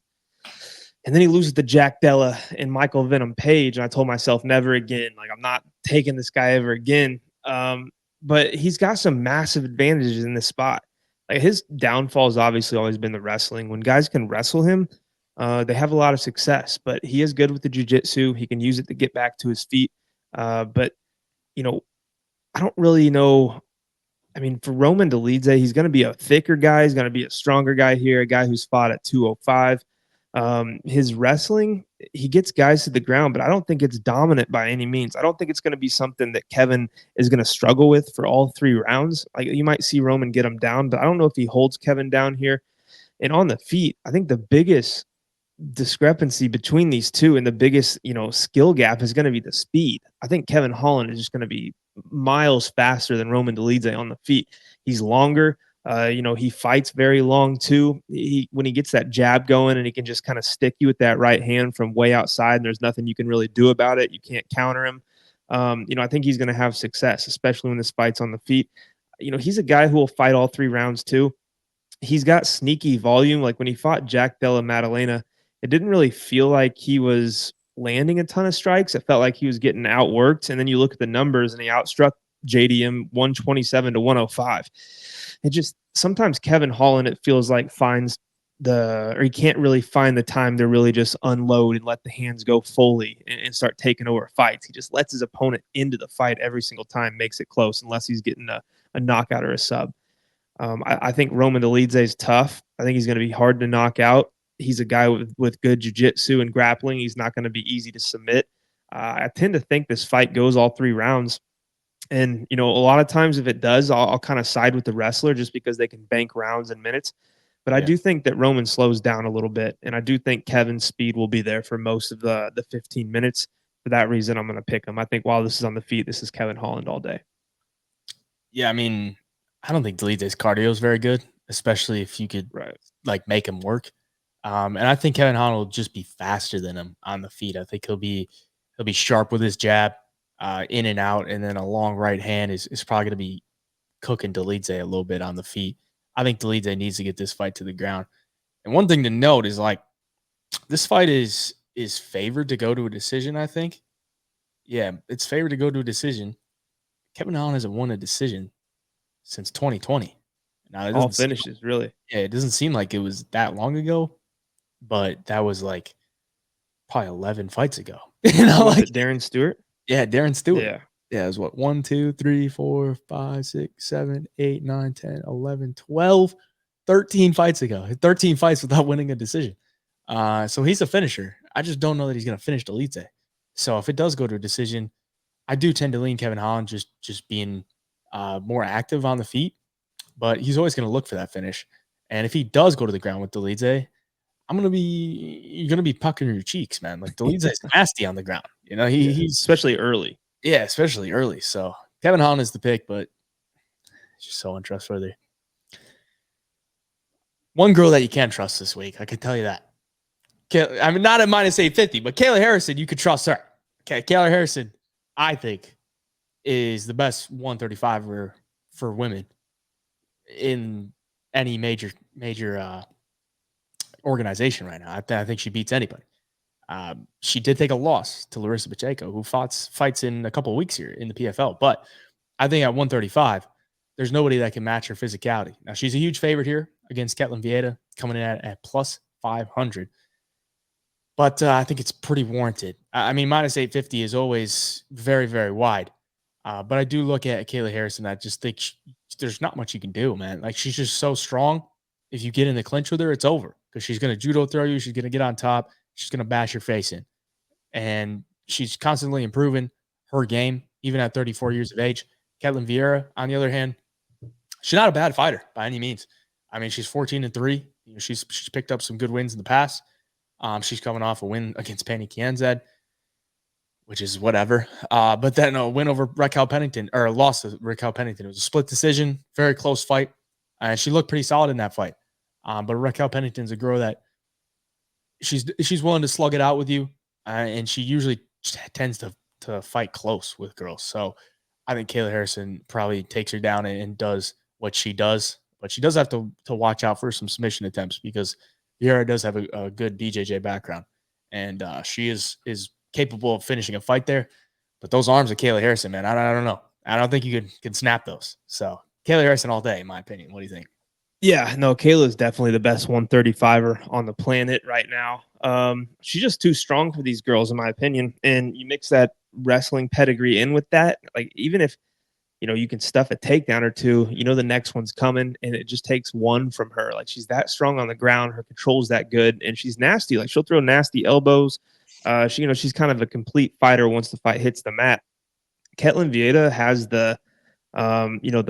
[SPEAKER 2] And then he loses to Jack Della and Michael Venom Page. And I told myself, never again. Like, I'm not taking this guy ever again. But he's got some massive advantages in this spot. Like, his downfall has obviously always been the wrestling. When guys can wrestle him, they have a lot of success. But he is good with the jiu-jitsu. He can use it to get back to his feet. But, I don't really know. I mean, for Roman Dolidze, he's going to be a thicker guy. He's going to be a stronger guy here, a guy who's fought at 205. His wrestling, he gets guys to the ground, but I don't think it's dominant by any means. I don't think it's going to be something that Kevin is going to struggle with for all 3 rounds. Like, you might see Roman get him down, but I don't know if he holds Kevin down here. And on the feet, I think the biggest discrepancy between these two and the biggest, skill gap is going to be the speed. I think Kevin Holland is just going to be miles faster than Roman Dolidze on the feet. He's longer. He fights very long too. When he gets that jab going and he can just kind of stick you with that right hand from way outside and there's nothing you can really do about it. You can't counter him. I think he's going to have success, especially when this fight's on the feet. He's a guy who will fight all 3 rounds too. He's got sneaky volume. Like, when he fought Jack Della Maddalena, it didn't really feel like he was landing a ton of strikes. It felt like he was getting outworked. And then you look at the numbers and he outstruck JDM 127 to 105. It just sometimes Kevin Holland, it feels like he can't really find the time to really just unload and let the hands go fully and start taking over fights. He just lets his opponent into the fight every single time, makes it close unless he's getting a knockout or a sub. I think Roman Dolidze is tough. I think he's going to be hard to knock out. He's a guy with good jiu-jitsu and grappling. He's not going to be easy to submit. I tend to think this fight goes all 3 rounds. And, a lot of times if it does, I'll kind of side with the wrestler just because they can bank rounds and minutes. But I do think that Roman slows down a little bit. And I do think Kevin's speed will be there for most of the 15 minutes. For that reason, I'm going to pick him. I think while this is on the feet, this is Kevin Holland all day.
[SPEAKER 1] Yeah, I mean, I don't think Dolidze's cardio is very good, especially if you could make him work. And I think Kevin Holland will just be faster than him on the feet. I think he'll be sharp with his jab, in and out, and then a long right hand is probably going to be cooking Dolidze a little bit on the feet. I think Dolidze needs to get this fight to the ground. And one thing to note is this fight is favored to go to a decision, I think. Yeah, it's favored to go to a decision. Kevin Holland hasn't won a decision since 2020. Now,
[SPEAKER 2] all finishes, really.
[SPEAKER 1] Yeah, it doesn't seem like it was that long ago, but that was probably 11 fights ago.
[SPEAKER 2] Darren Stewart?
[SPEAKER 1] Yeah, Darren Stewart.
[SPEAKER 2] Yeah.
[SPEAKER 1] Yeah, it was 1, 2, 3, 4, 5, 6, 7, 8, 9, 10, 11, 12, 13 fights ago. 13 fights without winning a decision. So he's a finisher. I just don't know that he's going to finish Dolidze. So if it does go to a decision, I do tend to lean Kevin Holland just being more active on the feet, but he's always going to look for that finish. And if he does go to the ground with Dolidze, you're going to be puckering your cheeks, man. Dolidze is nasty on the ground. He's
[SPEAKER 2] especially early.
[SPEAKER 1] Yeah, especially early. So Kevin Holland is the pick, but it's just so untrustworthy. One girl that you can't trust this week, I can tell you that. I mean, not at minus 850, but Kayla Harrison, you could trust her. Okay, Kayla Harrison, I think, is the best 135er for women in any major organization right now. I think she beats anybody. She did take a loss to Larissa Pacheco, who fights in a couple of weeks here in the PFL. But I think at 135, there's nobody that can match her physicality. Now, she's a huge favorite here against Ketlen Vieira, coming in at plus 500. But I think it's pretty warranted. I mean, minus 850 is always very, very wide. But I do look at Kayla Harrison. I just think there's not much you can do, man. She's just so strong. If you get in the clinch with her, it's over because she's going to judo throw you. She's going to get on top. She's going to bash your face in. And she's constantly improving her game, even at 34 years of age. Ketlen Vieira, on the other hand, she's not a bad fighter by any means. I mean, she's 14-3. She's picked up some good wins in the past. She's coming off a win against Pennington, which is whatever. But then a win over Raquel Pennington, or a loss to Raquel Pennington. It was a split decision, very close fight. And she looked pretty solid in that fight. But Raquel Pennington's a girl that she's willing to slug it out with you. And she usually tends to fight close with girls. So I think Kayla Harrison probably takes her down and does what she does. But she does have to watch out for some submission attempts because Vieira does have a good BJJ background. And she is capable of finishing a fight there. But those arms of Kayla Harrison, man, I don't know. I don't think you can snap those. So Kayla Harrison all day, in my opinion. What do you think?
[SPEAKER 2] Yeah, no, Kayla is definitely the best 135er on the planet right now. She's just too strong for these girls, in my opinion. And you mix that wrestling pedigree in with that, even if you can stuff a takedown or two, the next one's coming, and it just takes one from her. She's that strong on the ground, her control's that good, and she's nasty. She'll throw nasty elbows. She's kind of a complete fighter once the fight hits the mat. Ketlen Vieira has the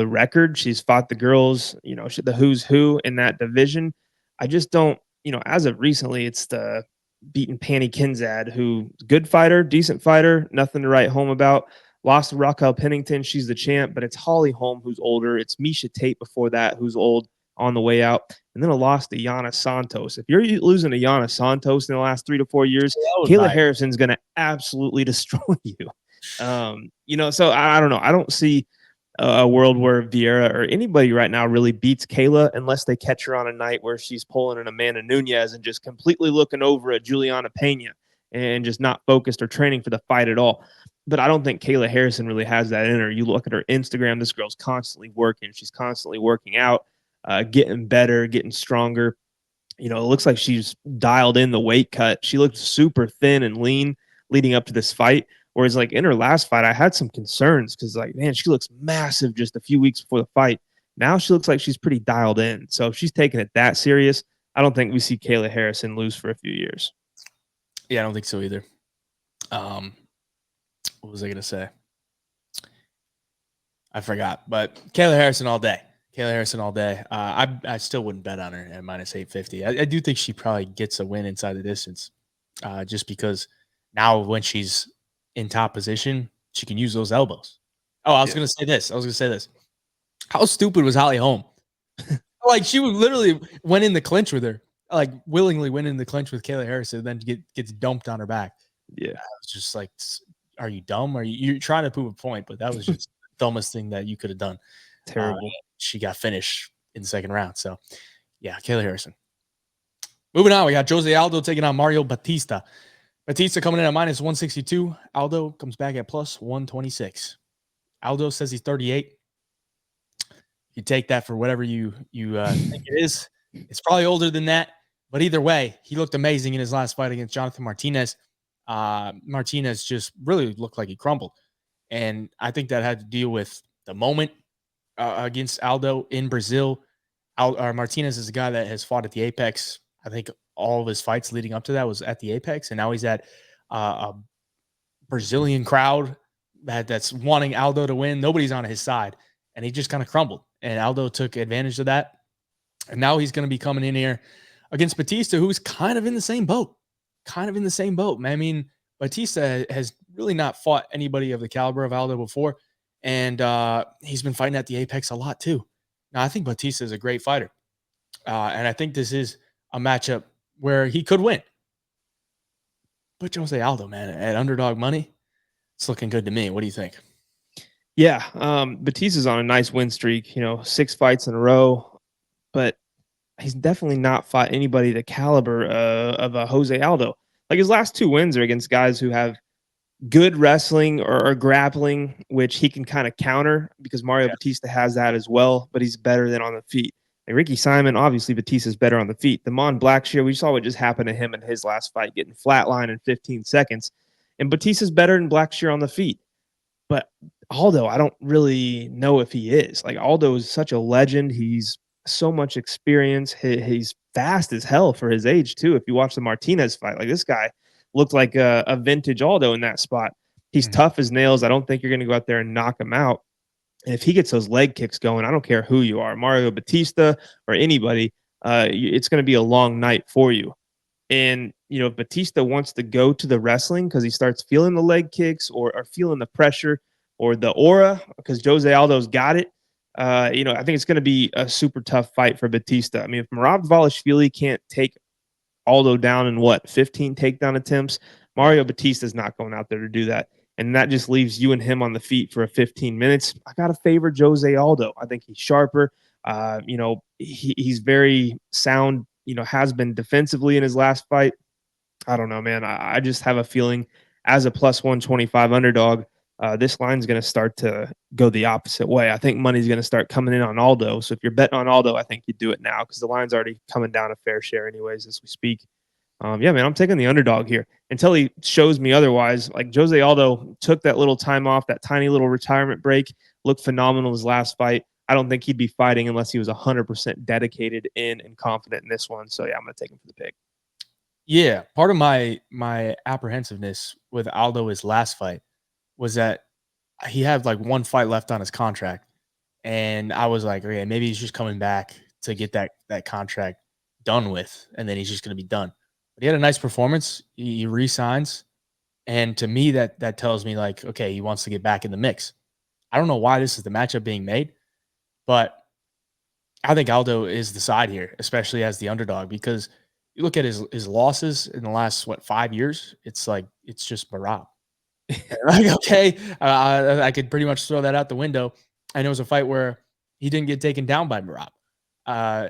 [SPEAKER 2] record. She's fought the girls, the who's who in that division. I just don't, as of recently, it's the beaten Pani Kinzad, who good fighter, decent fighter, nothing to write home about. Lost to Raquel Pennington. She's the champ, but it's Holly Holm, who's older. It's Misha Tate before that, who's old on the way out. And then a loss to Yana Santos. If you're losing to Yana Santos in the last 3 to 4 years, Kayla Harrison's going to absolutely destroy you. So I don't know. I don't see a world where Vieira or anybody right now really beats Kayla unless they catch her on a night where she's pulling an Amanda Nunes and just completely looking over at Juliana Pena and just not focused or training for the fight at all. but I don't think Kayla Harrison really has that in her. You look at her Instagram, this girl's constantly working. She's constantly working out, getting better, getting stronger. It looks like she's dialed in the weight cut. She looked super thin and lean leading up to this fight. Whereas like in her last fight, I had some concerns because like, man, she looks massive just a few weeks before the fight. Now she looks like she's pretty dialed in. So if she's taking it that serious, I don't think we see Kayla Harrison lose for a few years.
[SPEAKER 1] Yeah, I don't think so either. What was I going to say? I forgot, but Kayla Harrison all day. Kayla Harrison all day. I still wouldn't bet on her at minus 850. I do think she probably gets a win inside the distance, just because now when she's in top position, she can use those elbows. Oh, I was going to say this. How stupid was Holly Holm? Like she would literally went in the clinch with her, like willingly went in the clinch with Kayla Harrison, then gets dumped on her back.
[SPEAKER 2] Yeah,
[SPEAKER 1] I was just like, are you dumb? You're trying to prove a point? But that was just the dumbest thing that you could have done.
[SPEAKER 2] terrible.
[SPEAKER 1] She got finished in the second round. So, yeah, Kayla Harrison. Moving on, we got Jose Aldo taking on Mario Bautista. Bautista coming in at minus 162. Aldo comes back at plus 126. Aldo says he's 38. You take that for whatever you think it is. It's probably older than that. But either way, he looked amazing in his last fight against Jonathan Martinez. Martinez just really looked like he crumbled. And I think that had to deal with the moment against Aldo in Brazil. Martinez is a guy that has fought at the Apex. I think all of his fights leading up to that was at the Apex. And now he's at a Brazilian crowd that's wanting Aldo to win. Nobody's on his side. And he just kind of crumbled. And Aldo took advantage of that. And now he's going to be coming in here against Bautista, who's kind of in the same boat. Man. I mean, Bautista has really not fought anybody of the caliber of Aldo before. And he's been fighting at the Apex a lot too. Now, I think Bautista is a great fighter. And I think this is a matchup where he could win. But Jose Aldo, man, at underdog money, it's looking good to me. What do you think?
[SPEAKER 2] Yeah, Batista's on a nice win streak, 6 fights in a row, but he's definitely not fought anybody the caliber of a Jose Aldo. Like his last 2 wins are against guys who have good wrestling or grappling, which he can kind of counter because Mario Bautista has that as well, but he's better than on the feet. Like Ricky Simon, obviously Batista's better on the feet. The Mon Blackshear, we saw what just happened to him in his last fight, getting flatlined in 15 seconds. And Batista's better than Blackshear on the feet. But Aldo, I don't really know if he is. Like Aldo is such a legend. He's so much experience. He's fast as hell for his age too. If you watch the Martinez fight, like this guy looked like a vintage Aldo in that spot. He's tough as nails. I don't think you're going to go out there and knock him out. And if he gets those leg kicks going, I don't care who you are, Mario Bautista or anybody, it's going to be a long night for you. And, if Bautista wants to go to the wrestling because he starts feeling the leg kicks or feeling the pressure or the aura because Jose Aldo's got it, I think it's going to be a super tough fight for Bautista. I mean, if Merab Dvalishvili can't take Aldo down in 15 takedown attempts, Mario Bautista's not going out there to do that. And that just leaves you and him on the feet for 15 minutes. I got to favor Jose Aldo. I think he's sharper. He's very sound, has been defensively in his last fight. I don't know, man. I just have a feeling as a plus 125 underdog, this line's going to start to go the opposite way. I think money's going to start coming in on Aldo. So if you're betting on Aldo, I think you do it now because the line's already coming down a fair share anyways as we speak. Yeah, man, I'm taking the underdog here until he shows me otherwise. Like Jose Aldo took that little time off, that tiny little retirement break, looked phenomenal in his last fight. I don't think he'd be fighting unless he was 100% dedicated in and confident in this one. So yeah, I'm going to take him for the pick.
[SPEAKER 1] Yeah, part of my apprehensiveness with Aldo his last fight was that he had like 1 fight left on his contract, and I was like, okay, maybe he's just coming back to get that contract done with, and then he's just going to be done. But he had a nice performance. He re-signs, and to me, that tells me like, okay, he wants to get back in the mix. I don't know why this is the matchup being made, but I think Aldo is the side here, especially as the underdog, because you look at his losses in the last 5 years. It's just Merab. Like, okay, I could pretty much throw that out the window. And it was a fight where he didn't get taken down by Merab,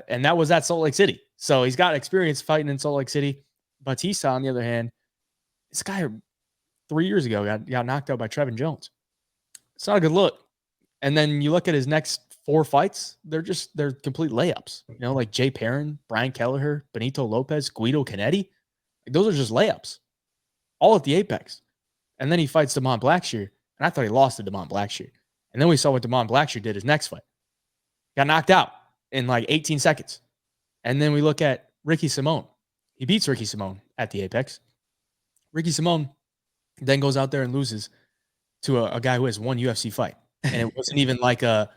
[SPEAKER 1] and that was at Salt Lake City. So he's got experience fighting in Salt Lake City. Bautista, on the other hand, this guy 3 years ago, got knocked out by Trevin Jones. It's not a good look. And then you look at his next 4 fights, they're complete layups. You know, like Jay Perrin, Brian Kelleher, Benito Lopez, Guido Canetti. Like, those are just layups, all at the apex. And then he fights Damon Blackshear, and I thought he lost to Damon Blackshear. And then we saw what Damon Blackshear did his next fight. Got knocked out in like 18 seconds. And then we look at Ricky Simone. He beats Ricky Simone at the apex. Ricky Simone then goes out there and loses to a guy who has 1 UFC fight. And it wasn't even like a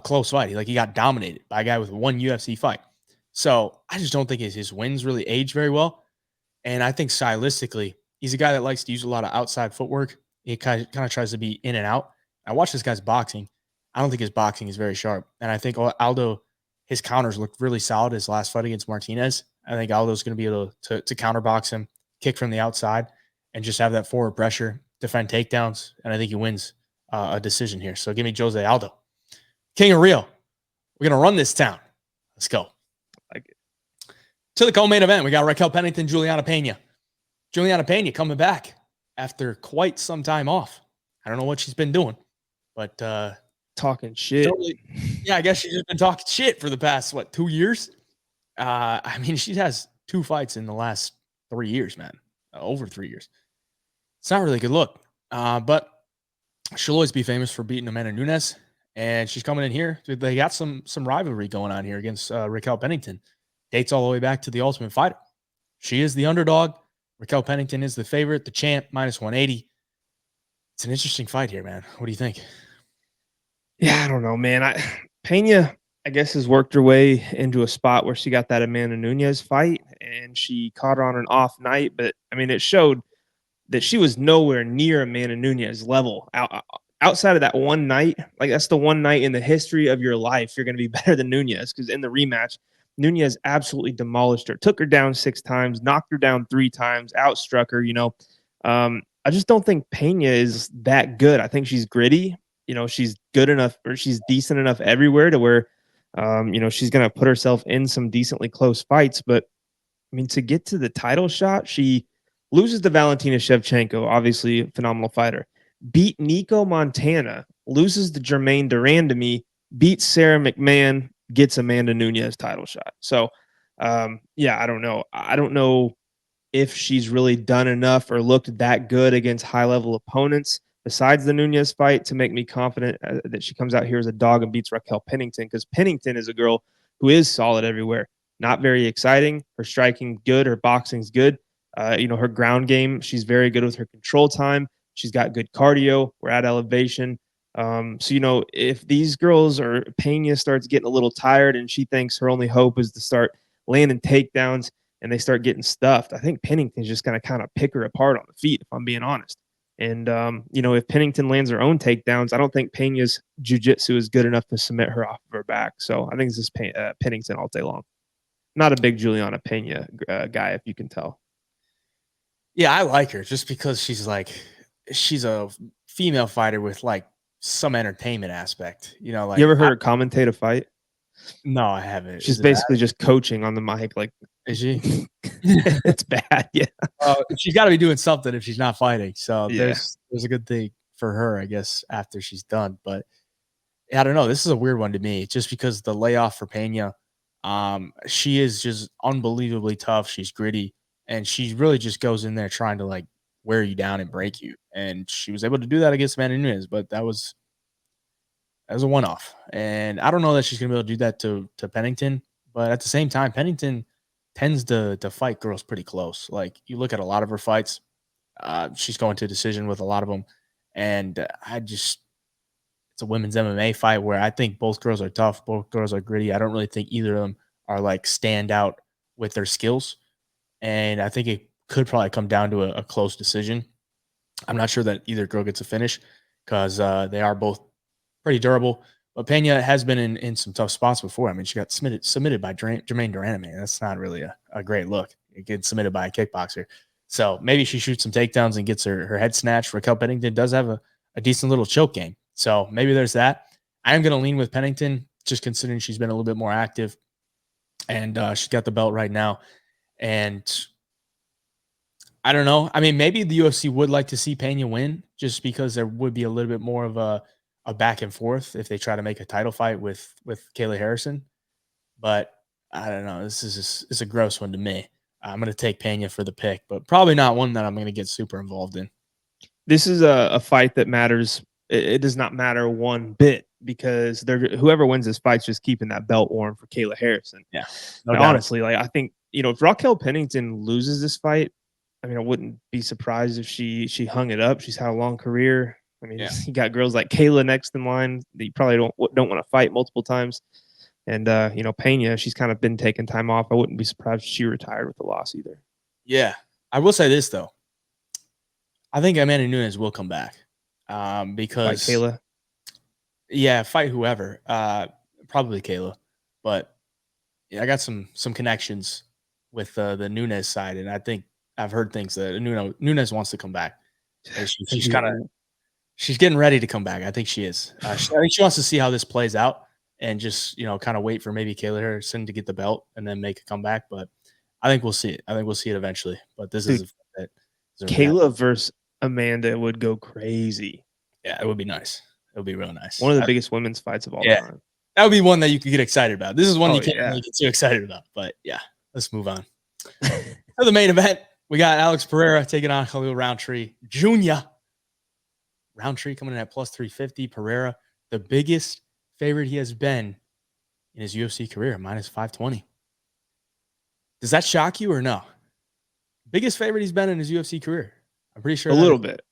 [SPEAKER 1] close fight. He got dominated by a guy with 1 UFC fight. So I just don't think his wins really age very well. And I think stylistically, he's a guy that likes to use a lot of outside footwork. He kind of tries to be in and out. I watched this guy's boxing. I don't think his boxing is very sharp. And I think Aldo, his counters looked really solid his last fight against Martinez. I think Aldo's going to be able to counterbox him, kick from the outside, and just have that forward pressure, defend takedowns. And I think he wins a decision here. So give me Jose Aldo. King of Rio. We're going to run this town. Let's go.
[SPEAKER 2] Like it.
[SPEAKER 1] To the co-main event, we got Raquel Pennington, Juliana Pena. Juliana Pena coming back after quite some time off. I don't know what she's been doing, but
[SPEAKER 2] talking shit.
[SPEAKER 1] Totally, yeah, I guess she's just been talking shit for the past 2 years. I mean, she has 2 fights in the last 3 years, man. Over 3 years. It's not really a good look. But she'll always be famous for beating Amanda Nunes, and she's coming in here. They got some rivalry going on here against Raquel Pennington. Dates all the way back to the Ultimate Fighter. She is the underdog. Raquel Pennington is the favorite, the champ, minus 180. It's an interesting fight here, man. What do you think?
[SPEAKER 2] Yeah, I don't know, man. Pena, I guess, has worked her way into a spot where she got that Amanda Nunes fight, and she caught her on an off night. But, I mean, it showed that she was nowhere near Amanda Nunes level. Outside of that one night, like that's the one night in the history of your life you're going to be better than Nunes, because in the rematch, Nunes absolutely demolished her, took her down 6 times, knocked her down 3 times, outstruck her, I just don't think Pena is that good. I think she's gritty. She's good enough, or she's decent enough everywhere to where, she's going to put herself in some decently close fights. But, I mean, to get to the title shot, she loses to Valentina Shevchenko, obviously a phenomenal fighter. Beat Nico Montana, loses to Jermaine Durandamy, beats Sarah McMahon, gets Amanda Nunes title shot. So, yeah, I don't know. I don't know if she's really done enough or looked that good against high-level opponents besides the Nunes fight to make me confident that she comes out here as a dog and beats Raquel Pennington, because Pennington is a girl who is solid everywhere. Not very exciting. Her striking good. Her boxing's good. Her ground game, she's very good with her control time. She's got good cardio. We're at elevation. So, if these girls, or Pena starts getting a little tired and she thinks her only hope is to start landing takedowns and they start getting stuffed, I think Pennington's just going to kind of pick her apart on the feet, if I'm being honest. And, if Pennington lands her own takedowns, I don't think Pena's jiu-jitsu is good enough to submit her off of her back. So I think it's just Pennington all day long. Not a big Juliana Pena guy, if you can tell.
[SPEAKER 1] Yeah, I like her just because she's a female fighter with some entertainment aspect.
[SPEAKER 2] You ever heard her commentate a fight?
[SPEAKER 1] No, I haven't.
[SPEAKER 2] She's basically just coaching on the mic.
[SPEAKER 1] Is she?
[SPEAKER 2] It's bad. Yeah.
[SPEAKER 1] She's got to be doing something if she's not fighting. So
[SPEAKER 2] Yeah.
[SPEAKER 1] there's a good thing for her, I guess, after she's done. But I don't know. This is a weird one to me, just because the layoff for Pena. She is just unbelievably tough. She's gritty, and she really just goes in there trying to wear you down and break you. And she was able to do that against Amanda Nunes, but that was a one-off. And I don't know that she's gonna be able to do that to Pennington. But at the same time, Pennington tends to fight girls pretty close. Like, you look at a lot of her fights, she's going to decision with a lot of them. And it's a women's MMA fight where I think both girls are tough. Both girls are gritty. I don't really think either of them are stand out with their skills. And I think it could probably come down to a close decision. I'm not sure that either girl gets a finish, because they are both pretty durable. But Pena has been in some tough spots before. I mean, she got submitted by Jermaine Durandamy. That's not really a great look. It gets submitted by a kickboxer. So maybe she shoots some takedowns and gets her head snatched. Raquel Pennington does have a decent little choke game. So maybe there's that. I am going to lean with Pennington, just considering she's been a little bit more active. And she's got the belt right now. And I don't know. I mean, maybe the UFC would like to see Pena win just because there would be a little bit more of a back and forth if they try to make a title fight with Kayla Harrison. But I don't know. This is a gross one to me. I'm going to take Pena for the pick, but probably not one that I'm going to get super involved in.
[SPEAKER 2] This is a fight that matters. It does not matter one bit because whoever wins this fight's just keeping that belt warm for Kayla Harrison.
[SPEAKER 1] Yeah, no
[SPEAKER 2] And
[SPEAKER 1] doubt.
[SPEAKER 2] honestly, like I think if Raquel Pennington loses this fight, I mean, I wouldn't be surprised if she hung it up. She's had a long career. I mean,
[SPEAKER 1] Yeah.
[SPEAKER 2] you got girls like Kayla next in line that you probably don't want to fight multiple times. And Pena, she's kind of been taking time off. I wouldn't be surprised if she retired with a loss either.
[SPEAKER 1] Yeah. I will say this though. I think Amanda Nunes will come back. Because
[SPEAKER 2] Like Kayla.
[SPEAKER 1] Yeah, fight whoever. Probably Kayla. But yeah, I got some connections with the Nunes side, and I think I've heard things that Nunes wants to come back. And she's getting ready to come back. I think she is. I think she wants to see how this plays out and just kind of wait for maybe Kayla Harrison to get the belt and then make a comeback. But I think we'll see it. I think we'll see it eventually. But this is
[SPEAKER 2] Kayla versus Amanda would go crazy.
[SPEAKER 1] Yeah, it would be nice. It would be real nice.
[SPEAKER 2] One of the biggest women's fights of all time.
[SPEAKER 1] That would be one that you could get excited about. This is one you can't
[SPEAKER 2] yeah.
[SPEAKER 1] really get too excited about. But yeah, let's move on. For the main event, we got Alex Pereira taking on Khalil Rountree Jr. Rountree coming in at plus 350. Pereira, the biggest favorite he has been in his UFC career, minus 520. Does that shock you or no? Biggest favorite he's been in his UFC career. I'm pretty sure
[SPEAKER 2] a little bit.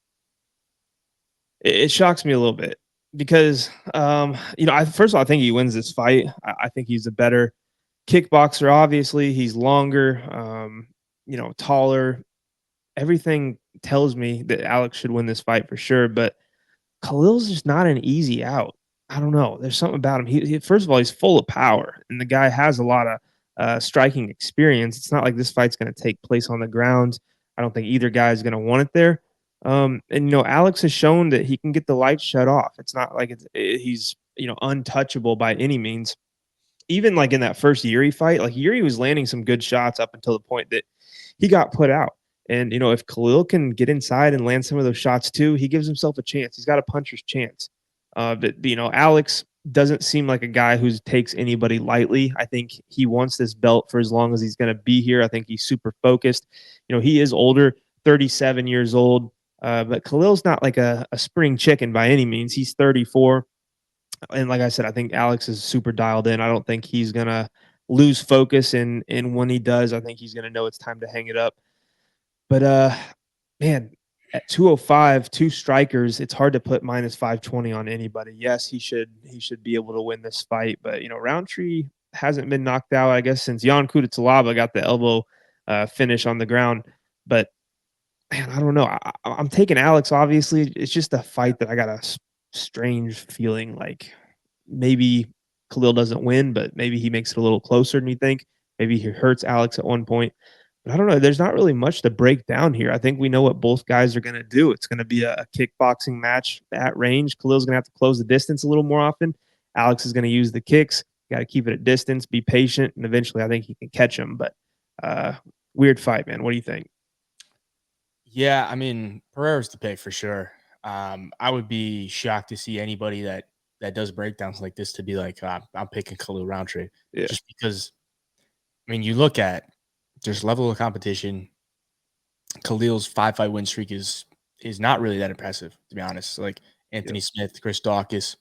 [SPEAKER 2] It shocks me a little bit because, first of all, I think he wins this fight. I think he's a better kickboxer. Obviously, he's longer, taller. Everything tells me that Alex should win this fight for sure. But Khalil's just not an easy out. I don't know. There's something about him. He first of all, he's full of power, and the guy has a lot of striking experience. It's not like this fight's going to take place on the ground. I don't think either guy is going to want it there. Alex has shown that he can get the lights shut off. It's not like he's untouchable by any means. Even like in that first Yuri fight, like Yuri was landing some good shots up until the point that he got put out. And if Khalil can get inside and land some of those shots too, he gives himself a chance. He's got a puncher's chance. But Alex doesn't seem like a guy who takes anybody lightly. I think he wants this belt for as long as he's going to be here. I think he's super focused. He is older, 37 years old. But Khalil's not like a spring chicken by any means. He's 34. And like I said, I think Alex is super dialed in. I don't think he's going to lose focus. And when he does, I think he's going to know it's time to hang it up. But, man, at 205, two strikers, it's hard to put minus 520 on anybody. Yes, he should be able to win this fight. But, Rountree hasn't been knocked out, I guess, since Jan Kudatalaba got the elbow finish on the ground. But, man, I don't know. I'm taking Alex, obviously. It's just a fight that I got a strange feeling like maybe Khalil doesn't win, but maybe he makes it a little closer than you think. Maybe he hurts Alex at one point. But I don't know. There's not really much to break down here. I think we know what both guys are going to do. It's going to be a kickboxing match at range. Khalil's going to have to close the distance a little more often. Alex is going to use the kicks. Got to keep it at distance, be patient, and eventually I think he can catch him. But weird fight, man. What do you think?
[SPEAKER 1] Yeah, I mean, Pereira's the pick for sure. I would be shocked to see anybody that does breakdowns like this to be like, I'm picking Khalil Rountree.
[SPEAKER 2] Yeah.
[SPEAKER 1] Just because, I mean, you look at there's level of competition. Khalil's 5-fight win streak is not really that impressive, to be honest. Like Anthony Smith, Chris Dawkins,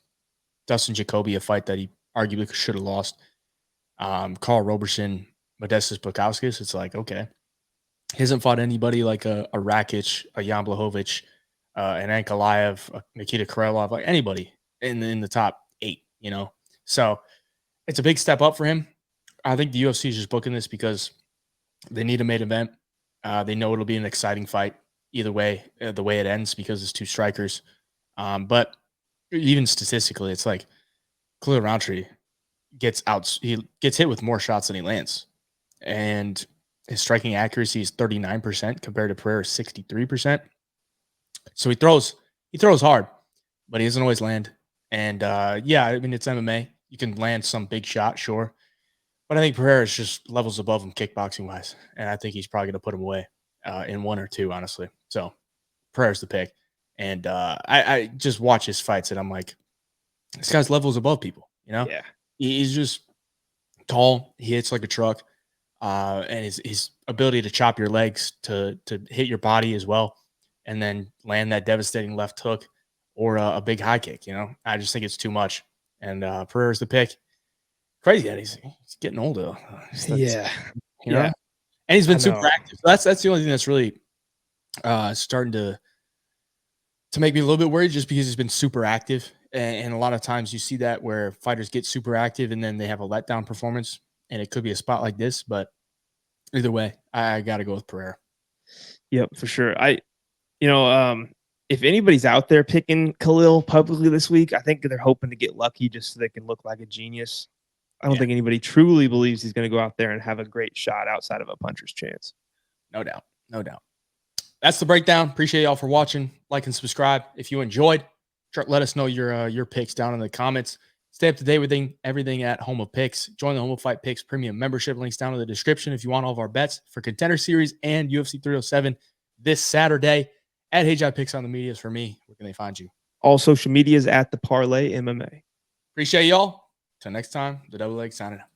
[SPEAKER 1] Dustin Jacoby, a fight that he arguably should have lost. Carl Roberson, Modestas Bukauskas. It's like, okay. He hasn't fought anybody like a Rakic, a Jan Blachowicz, an Ankalaev, a Nikita Krylov, like anybody in the top 8, So it's a big step up for him. I think the UFC is just booking this because they need a main event. They know it'll be an exciting fight either way, the way it ends, because it's two strikers. But even statistically, it's like Khalil Rountree gets hit with more shots than he lands. And his striking accuracy is 39% compared to Pereira's 63%. So he throws hard, but he doesn't always land. And I mean, it's MMA. You can land some big shot, sure. But I think Pereira is just levels above him kickboxing wise. And I think he's probably going to put him away. in 1 or 2, honestly. So Pereira's the pick. And I just watch his fights, and I'm like, this guy's levels above people, you know?
[SPEAKER 2] Yeah.
[SPEAKER 1] He's just tall. He hits like a truck. And his ability to chop your legs to hit your body as well, and then land that devastating left hook or a big high kick, you know? I just think it's too much. And Pereira's the pick. Crazy that he's getting older.
[SPEAKER 2] Yeah.
[SPEAKER 1] You know?
[SPEAKER 2] Yeah.
[SPEAKER 1] And he's been
[SPEAKER 2] I
[SPEAKER 1] super
[SPEAKER 2] know.
[SPEAKER 1] active. So that's the only thing that's really starting to make me a little bit worried, just because he's been super active. And a lot of times you see that where fighters get super active and then they have a letdown performance, and it could be a spot like this. But either way, I got to go with Pereira.
[SPEAKER 2] Yep, for sure. If anybody's out there picking Khalil publicly this week, I think they're hoping to get lucky just so they can look like a genius. I don't think anybody truly believes he's going to go out there and have a great shot outside of a puncher's chance.
[SPEAKER 1] No doubt. No doubt. That's the breakdown. Appreciate y'all for watching. Like and subscribe if you enjoyed. Let us know your picks down in the comments. Stay up to date with everything at Home of Picks. Join the Home of Fight Picks premium membership. Links down in the description if you want all of our bets for Contender Series and UFC 307 this Saturday. At HI Picks on the medias for me. Where can they find you?
[SPEAKER 2] All social medias at the Parlay MMA.
[SPEAKER 1] Appreciate y'all. Till next time, the Double Leg signing out.